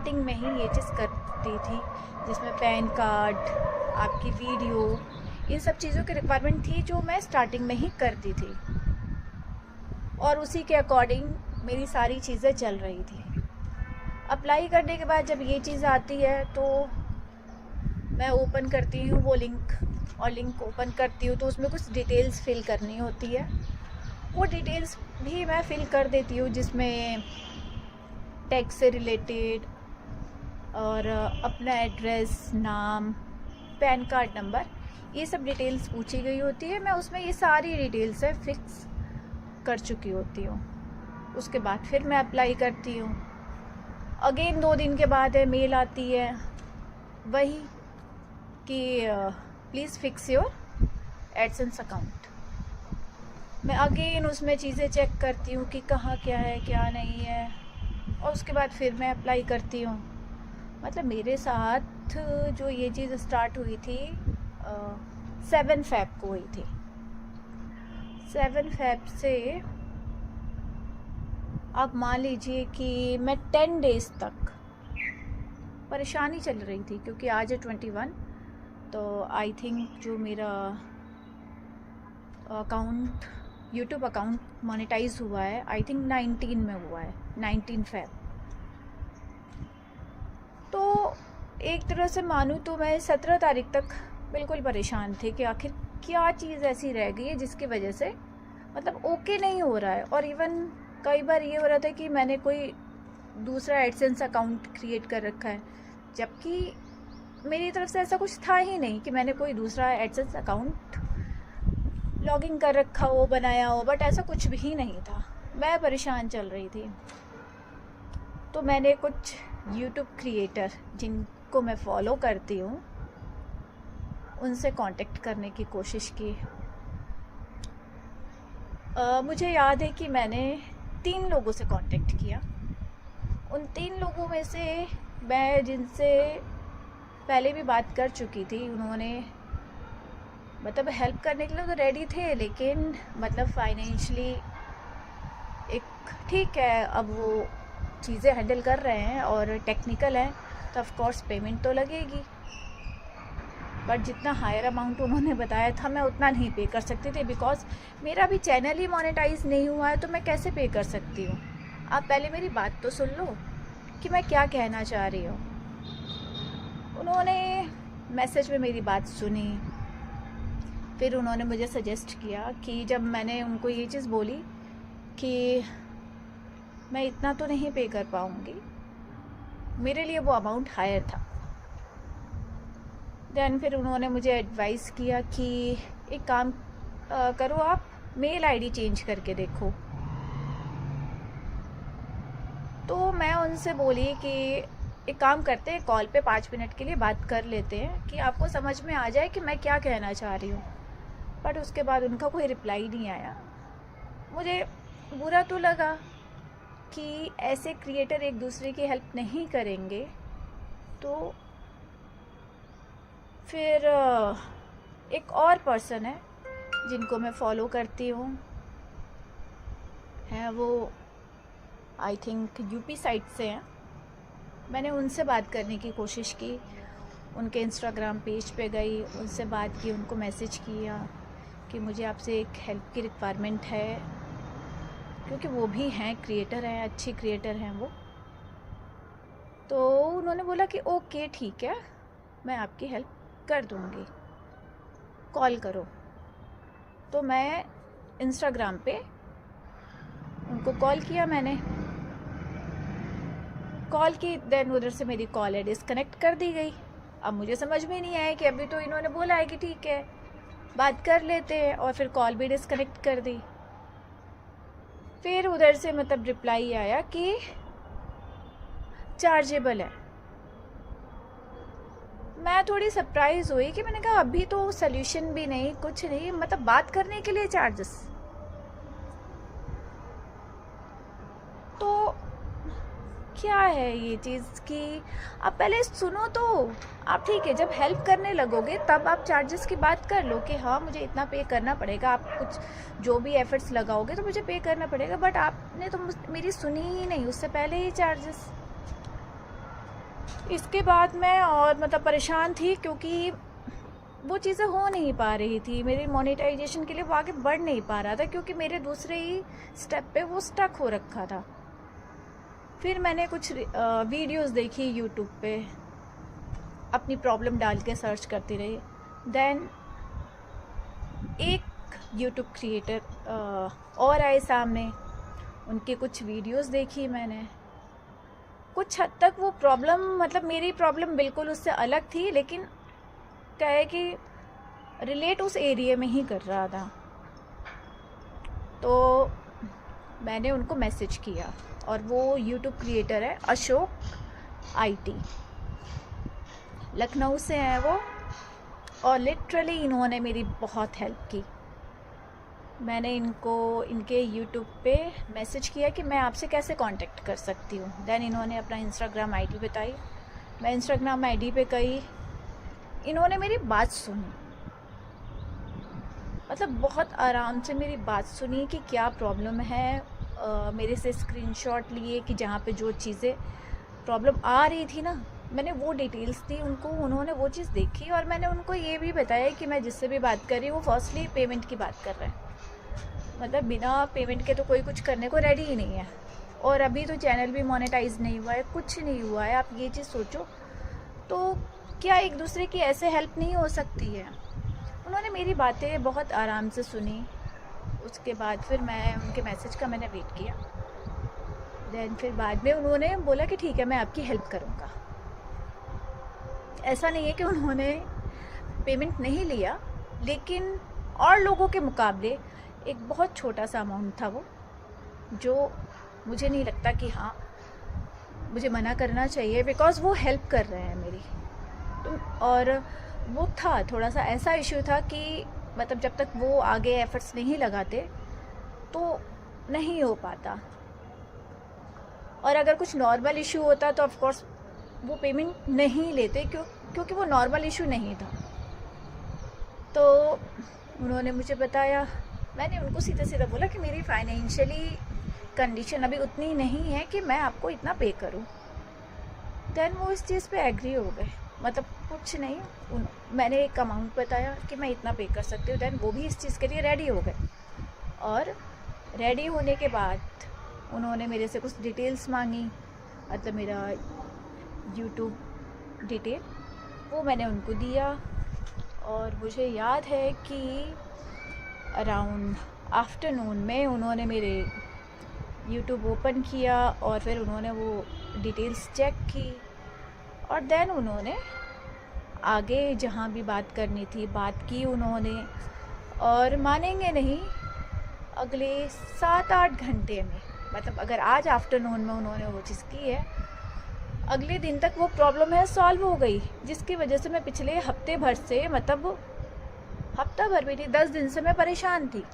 Starting में ही ये चीज़ करती थी, जिसमें पैन कार्ड, आपकी वीडियो, इन सब चीज़ों की रिक्वायरमेंट थी जो मैं स्टार्टिंग में ही करती थी, और उसी के अकॉर्डिंग मेरी सारी चीज़ें चल रही थी। अप्लाई करने के बाद जब ये चीज़ आती है तो मैं ओपन करती हूँ वो लिंक, और लिंक ओपन करती हूँ तो उसमें कुछ डिटेल्स फिल करनी होती है। वो डिटेल्स भी मैं फिल कर देती हूँ, जिसमें टैक्स से रिलेटेड और अपना एड्रेस, नाम, पैन कार्ड नंबर, ये सब डिटेल्स पूछी गई होती है। मैं उसमें ये सारी डिटेल्स है फिक्स कर चुकी होती हूँ। उसके बाद फिर मैं अप्लाई करती हूँ। अगेन 2 दिन के बाद है मेल आती है वही कि please fix your AdSense account. मैं अगेन उसमें चीज़ें चेक करती हूँ कि कहाँ क्या है क्या नहीं है, और उसके बाद फिर मैं अप्लाई करती हूँ। मतलब मेरे साथ जो ये चीज़ स्टार्ट हुई थी 7 फ़रवरी को हुई थी। 7 फ़रवरी से आप मान लीजिए कि मैं 10 डेज़ तक परेशानी चल रही थी, क्योंकि आज है 21, तो आई थिंक जो मेरा अकाउंट, यूट्यूब अकाउंट मोनेटाइज हुआ है, आई थिंक 19 में हुआ है, 19 फ़रवरी। तो एक तरह से मानूँ तो मैं 17 तारीख तक बिल्कुल परेशान थी कि आखिर क्या चीज़ ऐसी रह गई है जिसकी वजह से मतलब ओके नहीं हो रहा है। और इवन कई बार ये हो रहा था कि मैंने कोई दूसरा एडसेंस अकाउंट क्रिएट कर रखा है, जबकि मेरी तरफ से ऐसा कुछ था ही नहीं कि मैंने कोई दूसरा एडसेंस अकाउंट लॉगिन कर रखा हो, बनाया हो, बट ऐसा कुछ भी नहीं था। मैं परेशान चल रही थी। तो मैंने कुछ यूट्यूब क्रिएटर जिनको मैं फॉलो करती हूँ उनसे कांटेक्ट करने की कोशिश की। मुझे याद है कि मैंने 3 लोगों से कांटेक्ट किया। उन 3 लोगों में से मैं जिनसे पहले भी बात कर चुकी थी, उन्होंने मतलब हेल्प करने के लिए तो रेडी थे, लेकिन मतलब फाइनेंशियली एक ठीक है, अब वो चीज़ें हैंडल कर रहे हैं और टेक्निकल हैं तो ऑफ कोर्स पेमेंट तो लगेगी, बट जितना हायर अमाउंट उन्होंने बताया था मैं उतना नहीं पे कर सकती थी, बिकॉज मेरा भी चैनल ही मोनेटाइज नहीं हुआ है, तो मैं कैसे पे कर सकती हूँ। आप पहले मेरी बात तो सुन लो कि मैं क्या कहना चाह रही हूँ। उन्होंने मैसेज में मेरी बात सुनी, फिर उन्होंने मुझे सजेस्ट किया कि जब मैंने उनको ये चीज़ बोली कि मैं इतना तो नहीं पे कर पाऊँगी, मेरे लिए वो अमाउंट हायर था, देन फिर उन्होंने मुझे एडवाइस किया कि एक काम करो, आप मेल आईडी चेंज करके देखो। तो मैं उनसे बोली कि एक काम करते हैं, कॉल पे 5 मिनट के लिए बात कर लेते हैं कि आपको समझ में आ जाए कि मैं क्या कहना चाह रही हूँ। बट उसके बाद उनका कोई रिप्लाई नहीं आया। मुझे बुरा तो लगा कि ऐसे क्रिएटर एक दूसरे की हेल्प नहीं करेंगे, तो फिर एक और पर्सन है जिनको मैं फॉलो करती हूँ, हैं वो आई थिंक यूपी साइड से हैं। मैंने उनसे बात करने की कोशिश की, उनके इंस्टाग्राम पेज पे गई, उनसे बात की, उनको मैसेज किया कि मुझे आपसे एक हेल्प की रिक्वायरमेंट है, क्योंकि वो भी हैं क्रिएटर हैं, अच्छी क्रिएटर हैं वो। तो उन्होंने बोला कि ओके ठीक है, मैं आपकी हेल्प कर दूँगी, कॉल करो। तो मैं इंस्टाग्राम पे उनको कॉल किया, मैंने कॉल की, देन उधर से मेरी कॉल है डिस्कनेक्ट कर दी गई। अब मुझे समझ में नहीं आया कि अभी तो इन्होंने बोला है कि ठीक है बात कर लेते हैं, और फिर कॉल भी डिस्कनेक्ट कर दी। फिर उधर से मतलब रिप्लाई आया कि चार्जेबल है। मैं थोड़ी सरप्राइज़ हुई कि मैंने कहा अभी तो सल्यूशन भी नहीं, कुछ नहीं, मतलब बात करने के लिए चार्जेस। तो क्या है ये चीज़ कि आप पहले सुनो तो। आप ठीक है, जब हेल्प करने लगोगे तब आप चार्जेस की बात कर लो कि हाँ मुझे इतना पे करना पड़ेगा, आप कुछ जो भी एफर्ट्स लगाओगे तो मुझे पे करना पड़ेगा। बट आपने तो मेरी सुनी ही नहीं, उससे पहले ही चार्जेस। इसके बाद मैं और मतलब परेशान थी, क्योंकि वो चीज़ें हो नहीं पा रही थी मेरी मोनेटाइजेशन के लिए, वो आगे बढ़ नहीं पा रहा था, क्योंकि मेरे दूसरे ही स्टेप पे वो स्टक हो रखा था। फिर मैंने कुछ वीडियोस देखी यूट्यूब पे, अपनी प्रॉब्लम डाल के सर्च करती रही। देन एक यूट्यूब क्रिएटर और आए सामने, उनके कुछ वीडियोस देखी मैंने। कुछ हद तक वो प्रॉब्लम, मतलब मेरी प्रॉब्लम बिल्कुल उससे अलग थी, लेकिन क्या है कि रिलेट उस एरिया में ही कर रहा था। तो मैंने उनको मैसेज किया, और वो यूट्यूब क्रिएटर है अशोक IT, लखनऊ से हैं वो, और लिटरली इन्होंने मेरी बहुत हेल्प की। मैंने इनको इनके यूट्यूब पे मैसेज किया कि मैं आपसे कैसे कांटेक्ट कर सकती हूँ। देन इन्होंने अपना इंस्टाग्राम ID बताई, मैं इंस्टाग्राम ID पे गई, इन्होंने मेरी बात सुनी, मतलब बहुत आराम से मेरी बात सुनी कि क्या प्रॉब्लम है। मेरे से स्क्रीनशॉट लिए कि जहाँ पे जो चीज़ें प्रॉब्लम आ रही थी ना, मैंने वो डिटेल्स दी उनको, उन्होंने वो चीज़ देखी, और मैंने उनको ये भी बताया कि मैं जिससे भी बात कर रही हूँ वो फर्स्टली पेमेंट की बात कर रहे हैं, मतलब बिना पेमेंट के तो कोई कुछ करने को रेडी ही नहीं है। और अभी तो चैनल भी मोनेटाइज नहीं हुआ है, कुछ नहीं हुआ है, आप ये चीज़ सोचो। तो क्या एक दूसरे की ऐसे हेल्प नहीं हो सकती है? उन्होंने मेरी बातें बहुत आराम से सुनी। उसके बाद फिर मैं उनके मैसेज का मैंने वेट किया। देन फिर बाद में उन्होंने बोला कि ठीक है, मैं आपकी हेल्प करूँगा। ऐसा नहीं है कि उन्होंने पेमेंट नहीं लिया, लेकिन और लोगों के मुकाबले एक बहुत छोटा सा अमाउंट था वो, जो मुझे नहीं लगता कि हाँ मुझे मना करना चाहिए, बिकॉज़ वो हेल्प कर रहे हैं मेरी। तो और वो था थोड़ा सा ऐसा इशू था कि मतलब जब तक वो आगे एफर्ट्स नहीं लगाते तो नहीं हो पाता, और अगर कुछ नॉर्मल इशू होता तो ऑफ कोर्स वो पेमेंट नहीं लेते, क्योंकि वो नॉर्मल इशू नहीं था। तो उन्होंने मुझे बताया, मैंने उनको सीधा सीधा बोला कि मेरी फाइनेंशियली कंडीशन अभी उतनी नहीं है कि मैं आपको इतना पे करूं। देन वो इस चीज़ पे एग्री हो गए, मतलब कुछ नहीं, मैंने एक अमाउंट बताया कि मैं इतना पे कर सकती हूँ। देन वो भी इस चीज़ के लिए रेडी हो गए, और रेडी होने के बाद उन्होंने मेरे से कुछ डिटेल्स मांगी, मतलब मेरा यूट्यूब डिटेल, वो मैंने उनको दिया। और मुझे याद है कि अराउंड आफ्टरनून में उन्होंने मेरे यूट्यूब ओपन किया, और फिर उन्होंने वो डिटेल्स चेक की, और देन उन्होंने आगे जहाँ भी बात करनी थी बात की उन्होंने। और मानेंगे नहीं, अगले 7-8 घंटे में, मतलब अगर आज आफ्टरनून में उन्होंने वो चीज़ की है, अगले दिन तक वो प्रॉब्लम है सॉल्व हो गई, जिसकी वजह से मैं पिछले हफ्ते भर से, मतलब हफ्ता भर भी नहीं, 10 दिन से मैं परेशान थी।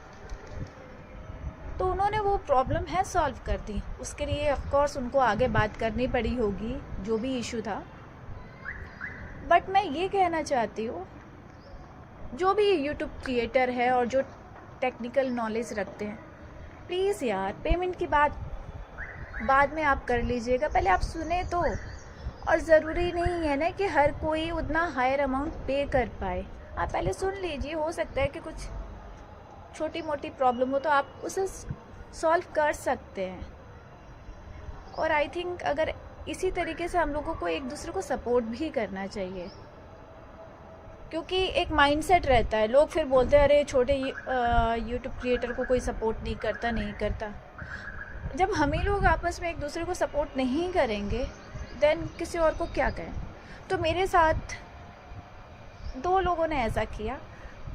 तो उन्होंने वो प्रॉब्लम है सॉल्व कर दी। उसके लिए ऑफ कोर्स उनको आगे बात करनी पड़ी होगी, जो भी इशू था। बट मैं ये कहना चाहती हूँ, जो भी यूट्यूब क्रिएटर है और जो टेक्निकल नॉलेज रखते हैं, प्लीज़ यार पेमेंट की बात बाद में आप कर लीजिएगा, पहले आप सुने तो। और ज़रूरी नहीं है ना कि हर कोई उतना हायर अमाउंट पे कर पाए, आप पहले सुन लीजिए। हो सकता है कि कुछ छोटी मोटी प्रॉब्लम हो तो आप उसे सॉल्व कर सकते हैं। और आई थिंक अगर इसी तरीके से हम लोगों को एक दूसरे को सपोर्ट भी करना चाहिए, क्योंकि एक माइंडसेट रहता है, लोग फिर बोलते हैं अरे छोटे यूट्यूब क्रिएटर को कोई सपोर्ट नहीं करता। जब हम ही लोग आपस में एक दूसरे को सपोर्ट नहीं करेंगे, देन किसी और को क्या कहें। तो मेरे साथ 2 लोगों ने ऐसा किया,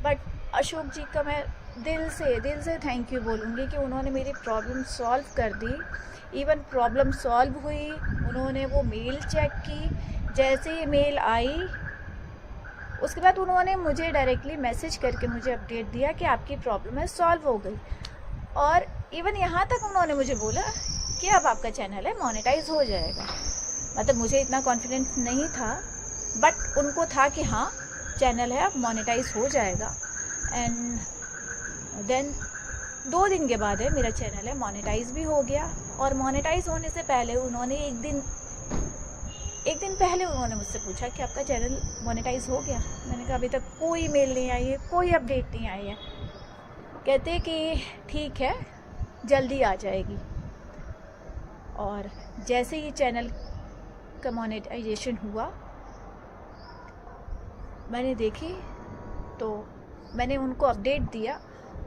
बट अशोक जी का मैं दिल से थैंक यू बोलूँगी कि उन्होंने मेरी प्रॉब्लम सॉल्व कर दी। इवन प्रॉब्लम सॉल्व हुई, उन्होंने वो मेल चेक की, जैसे ही मेल आई उसके बाद उन्होंने मुझे डायरेक्टली मैसेज करके मुझे अपडेट दिया कि आपकी प्रॉब्लम है सॉल्व हो गई। और इवन यहाँ तक उन्होंने मुझे बोला कि अब आपका चैनल है मोनेटाइज हो जाएगा। मतलब मुझे इतना कॉन्फिडेंस नहीं था, बट उनको था कि हाँ चैनल है अब मोनेटाइज हो जाएगा। एंड देन 2 दिन के बाद है मेरा चैनल है मोनेटाइज भी हो गया। और मोनेटाइज होने से पहले उन्होंने एक दिन एक दिन पहले उन्होंने मुझसे पूछा कि आपका चैनल मोनेटाइज हो गया। मैंने कहा अभी तक कोई मेल नहीं आई है, कोई अपडेट नहीं आई है। कहते कि ठीक है, जल्दी आ जाएगी। और जैसे ही चैनल का मोनेटाइजेशन हुआ, मैंने देखी तो मैंने उनको अपडेट दिया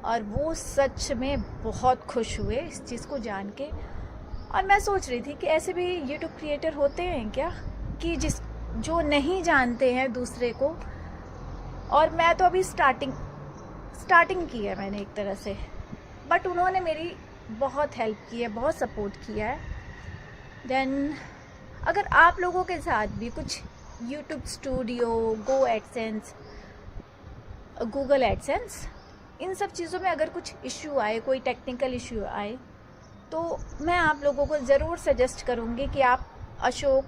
और वो सच में बहुत खुश हुए इस चीज़ को जान के। और मैं सोच रही थी कि ऐसे भी यूट्यूब क्रिएटर होते हैं क्या, कि जो नहीं जानते हैं दूसरे को। और मैं तो अभी स्टार्टिंग की है मैंने एक तरह से, बट उन्होंने मेरी बहुत हेल्प की है, बहुत सपोर्ट किया है। देन अगर आप लोगों के साथ भी कुछ यूट्यूब स्टूडियो, गो एडसेंस, गूगल एडसेंस, इन सब चीज़ों में अगर कुछ इश्यू आए, कोई टेक्निकल इश्यू आए, तो मैं आप लोगों को ज़रूर सजेस्ट करूँगी कि आप अशोक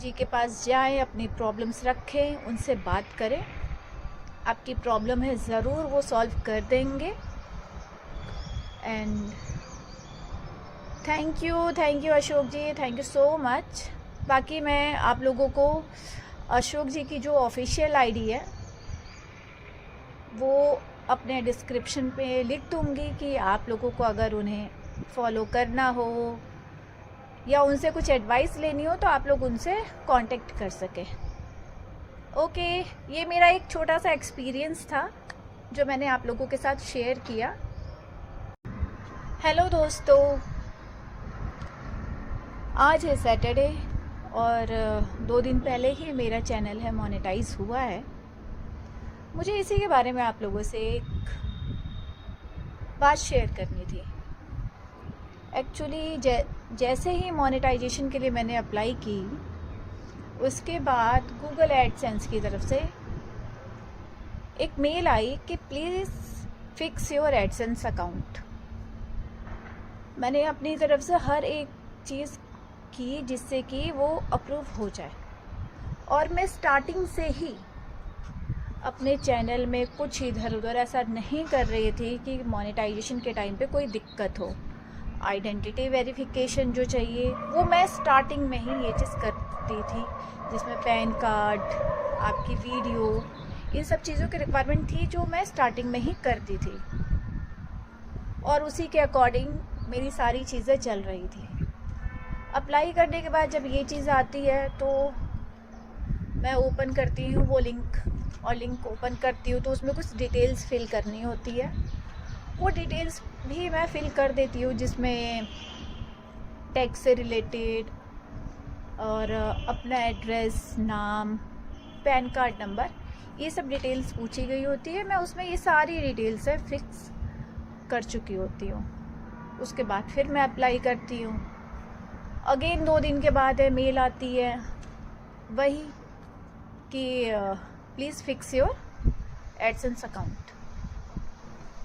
जी के पास जाएं, अपनी प्रॉब्लम्स रखें, उनसे बात करें। आपकी प्रॉब्लम है ज़रूर वो सॉल्व कर देंगे। And thank you Ashok ji, thank you so much. बाकी मैं आप लोगों को अशोक जी की जो ऑफिशियल आईडी है वो अपने डिस्क्रिप्शन पे लिख दूँगी कि आप लोगों को अगर उन्हें फॉलो करना हो या उनसे कुछ एडवाइस लेनी हो तो आप लोग उनसे कांटेक्ट कर सकें। ओके, ये मेरा एक छोटा सा एक्सपीरियंस था जो मैंने आप लोगों के साथ शेयर किया। हेलो दोस्तों, आज है सैटरडे और 2 दिन पहले ही मेरा चैनल है मोनेटाइज हुआ है। मुझे इसी के बारे में आप लोगों से एक बात शेयर करनी थी। एक्चुअली जैसे ही मोनेटाइजेशन के लिए मैंने अप्लाई की, उसके बाद गूगल एडसेंस की तरफ से एक मेल आई कि please fix your AdSense account. मैंने अपनी तरफ से हर एक चीज़ की जिससे कि वो अप्रूव हो जाए, और मैं स्टार्टिंग से ही अपने चैनल में कुछ इधर उधर ऐसा नहीं कर रही थी कि मोनेटाइजेशन के टाइम पे कोई दिक्कत हो। आइडेंटिटी वेरिफिकेशन जो चाहिए वो मैं स्टार्टिंग में ही ये चीज़ करती थी, जिसमें पैन कार्ड, आपकी वीडियो, इन सब चीज़ों की रिक्वायरमेंट थी जो मैं स्टार्टिंग में ही करती थी, और उसी के अकॉर्डिंग मेरी सारी चीज़ें चल रही थी। अप्लाई करने के बाद जब ये चीज़ आती है तो मैं ओपन करती हूँ वो लिंक, और लिंक ओपन करती हूँ तो उसमें कुछ डिटेल्स फिल करनी होती है। वो डिटेल्स भी मैं फिल कर देती हूँ, जिसमें टैक्स से रिलेटेड और अपना एड्रेस, नाम, पैन कार्ड नंबर, ये सब डिटेल्स पूछी गई होती है। मैं उसमें ये सारी डिटेल्स है फिक्स कर चुकी होती हूँ। उसके बाद फिर मैं अप्लाई करती हूँ। अगेन 2 दिन के बाद मेल आती है वही कि please fix your AdSense account.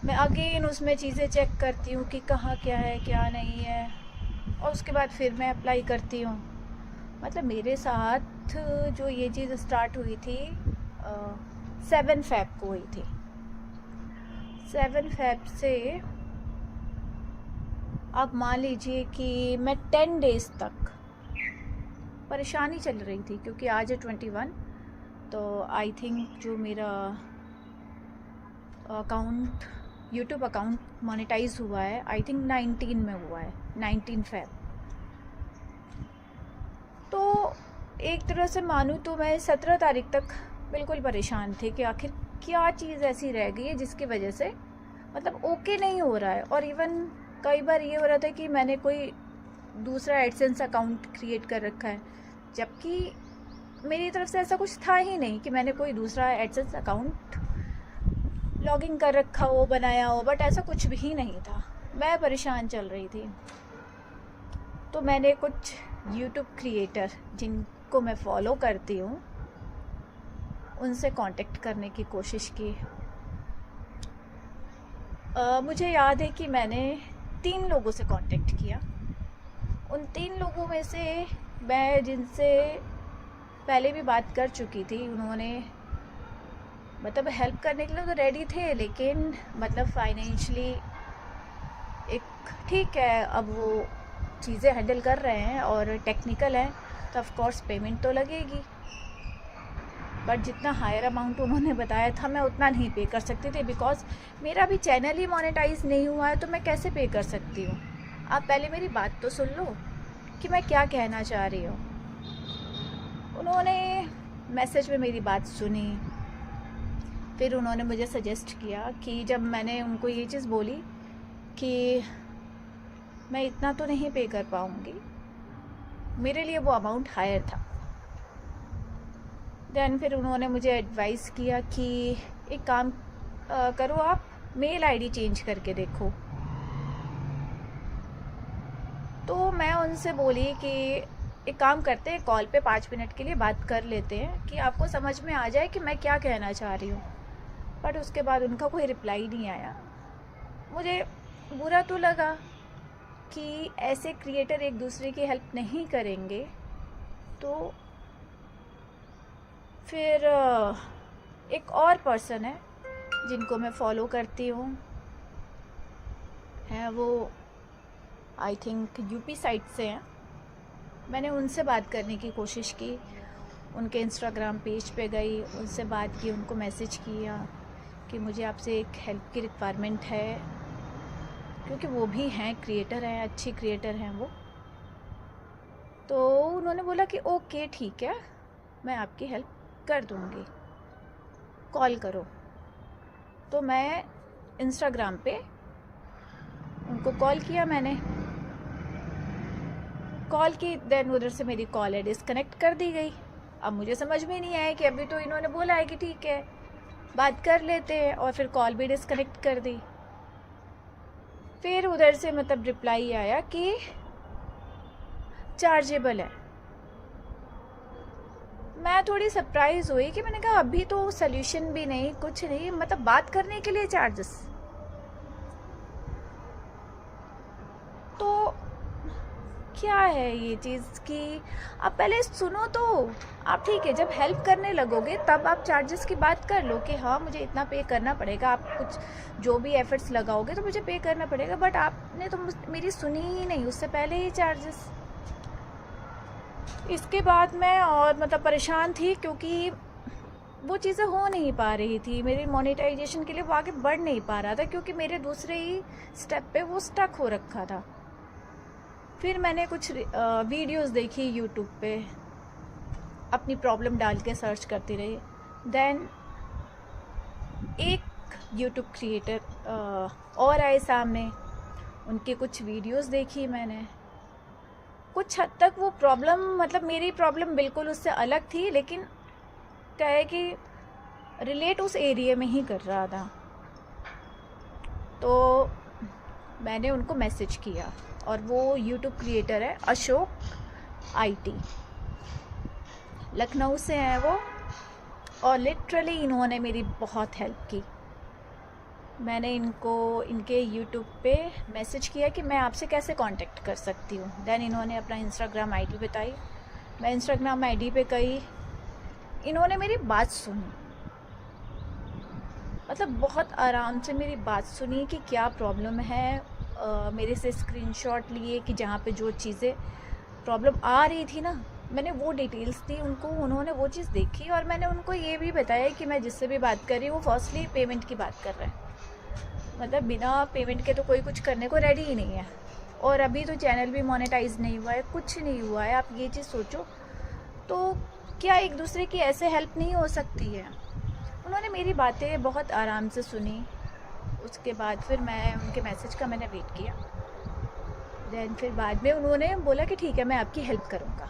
मैं अगेन उसमें चीज़ें चेक करती हूँ कि कहाँ क्या है क्या नहीं है, और उसके बाद फिर मैं अप्लाई करती हूँ। मतलब मेरे साथ जो ये चीज़ स्टार्ट हुई थी 7 फ़रवरी को हुई थी। 7 फ़रवरी से आप मान लीजिए कि मैं 10 डेज़ तक परेशानी चल रही थी, क्योंकि आज है 21, तो आई थिंक जो मेरा अकाउंट, यूट्यूब अकाउंट मोनेटाइज हुआ है, आई थिंक 19 में हुआ है, 19 फ़रवरी। तो एक तरह से मानूँ तो मैं 17 तारीख तक बिल्कुल परेशान थी कि आखिर क्या चीज़ ऐसी रह गई है जिसकी वजह से मतलब ओके नहीं हो रहा है। और इवन कई बार ये हो रहा था कि मैंने कोई दूसरा एडसेंस अकाउंट क्रिएट कर रखा है, जबकि मेरी तरफ से ऐसा कुछ था ही नहीं कि मैंने कोई दूसरा एडसेंस अकाउंट लॉगिन कर रखा हो, बनाया हो, बट ऐसा कुछ भी नहीं था। मैं परेशान चल रही थी। तो मैंने कुछ यूट्यूब क्रिएटर जिनको मैं फॉलो करती हूँ उनसे कांटेक्ट करने की कोशिश की। मुझे याद है कि मैंने 3 लोगों से कांटेक्ट किया। उन 3 लोगों में से मैं जिनसे पहले भी बात कर चुकी थी, उन्होंने मतलब हेल्प करने के लिए तो रेडी थे, लेकिन मतलब फाइनेंशियली एक ठीक है, अब वो चीज़ें हैंडल कर रहे हैं और टेक्निकल है तो ऑफ कोर्स पेमेंट तो लगेगी, बट जितना हायर अमाउंट उन्होंने बताया था मैं उतना नहीं पे कर सकती थी, बिकॉज मेरा भी चैनल ही मोनेटाइज नहीं हुआ है, तो मैं कैसे पे कर सकती हूँ। आप पहले मेरी बात तो सुन लो कि मैं क्या कहना चाह रही हूँ। उन्होंने मैसेज में मेरी बात सुनी, फिर उन्होंने मुझे सजेस्ट किया कि जब मैंने उनको ये चीज़ बोली कि मैं इतना तो नहीं पे कर पाऊँगी, मेरे लिए वो अमाउंट हायर था। देन फिर उन्होंने मुझे एडवाइस किया कि एक काम करो, आप मेल आईडी चेंज करके देखो। तो मैं उनसे बोली कि एक काम करते हैं, कॉल पे 5 मिनट के लिए बात कर लेते हैं कि आपको समझ में आ जाए कि मैं क्या कहना चाह रही हूँ। बट उसके बाद उनका कोई रिप्लाई नहीं आया। मुझे बुरा तो लगा कि ऐसे क्रिएटर एक दूसरे की हेल्प नहीं करेंगे। तो फिर एक और पर्सन है जिनको मैं फॉलो करती हूँ, हैं वो आई थिंक यूपी साइड से हैं। मैंने उनसे बात करने की कोशिश की, उनके इंस्टाग्राम पेज पे गई, उनसे बात की, उनको मैसेज किया कि मुझे आपसे एक हेल्प की रिक्वायरमेंट है, क्योंकि वो भी हैं क्रिएटर हैं, अच्छी क्रिएटर हैं वो। तो उन्होंने बोला कि ओके ठीक है, मैं आपकी हेल्प कर दूँगी, कॉल करो। तो मैं इंस्टाग्राम पे उनको कॉल किया, मैंने कॉल की, देन उधर से मेरी कॉल है डिस्कनेक्ट कर दी गई। अब मुझे समझ में नहीं आया कि अभी तो इन्होंने बोला है कि ठीक है बात कर लेते हैं, और फिर कॉल भी डिस्कनेक्ट कर दी। फिर उधर से मतलब रिप्लाई आया कि चार्जेबल है। मैं थोड़ी सरप्राइज़ हुई कि मैंने कहा अभी तो सल्यूशन भी नहीं, कुछ नहीं, मतलब बात करने के लिए चार्जेस। तो क्या है ये चीज़ कि आप पहले सुनो तो। आप ठीक है, जब हेल्प करने लगोगे तब आप चार्जेस की बात कर लो कि हाँ मुझे इतना पे करना पड़ेगा, आप कुछ जो भी एफर्ट्स लगाओगे तो मुझे पे करना पड़ेगा। बट आपने तो मेरी सुनी ही नहीं, उससे पहले ही चार्जेस। इसके बाद मैं और मतलब परेशान थी, क्योंकि वो चीज़ें हो नहीं पा रही थी, मेरी मोनेटाइजेशन के लिए वो आगे बढ़ नहीं पा रहा था, क्योंकि मेरे दूसरे ही स्टेप पे वो स्टक हो रखा था। फिर मैंने कुछ वीडियोस देखी यूट्यूब पे, अपनी प्रॉब्लम डाल के सर्च करती रही। देन एक यूट्यूब क्रिएटर और आए सामने, उनके कुछ वीडियोस देखी मैंने। कुछ हद तक वो प्रॉब्लम, मतलब मेरी प्रॉब्लम बिल्कुल उससे अलग थी, लेकिन क्या है कि रिलेट उस एरिया में ही कर रहा था। तो मैंने उनको मैसेज किया, और वो यूट्यूब क्रिएटर है अशोक आईटी, लखनऊ से हैं वो, और लिटरली इन्होंने मेरी बहुत हेल्प की। मैंने इनको इनके यूट्यूब पे मैसेज किया कि मैं आपसे कैसे कांटेक्ट कर सकती हूँ। देन इन्होंने अपना इंस्टाग्राम आईडी बताई, मैं इंस्टाग्राम आईडी पे गई, इन्होंने मेरी बात सुनी, मतलब बहुत आराम से मेरी बात सुनी कि क्या प्रॉब्लम है। मेरे से स्क्रीनशॉट लिए कि जहाँ पे जो चीज़ें प्रॉब्लम आ रही थी ना, मैंने वो डिटेल्स दी उनको, उन्होंने वो चीज़ देखी। और मैंने उनको ये भी बताया कि मैं जिससे भी बात कर रही हूँ वो फर्स्टली पेमेंट की बात कर रहा है, मतलब बिना पेमेंट के तो कोई कुछ करने को रेडी ही नहीं है। और अभी तो चैनल भी मोनेटाइज नहीं हुआ है, कुछ नहीं हुआ है। आप ये चीज़ सोचो, तो क्या एक दूसरे की ऐसे हेल्प नहीं हो सकती है। उन्होंने मेरी बातें बहुत आराम से सुनी। उसके बाद फिर मैं उनके मैसेज का मैंने वेट किया। देन फिर बाद में उन्होंने बोला कि ठीक है मैं आपकी हेल्प करूँगा।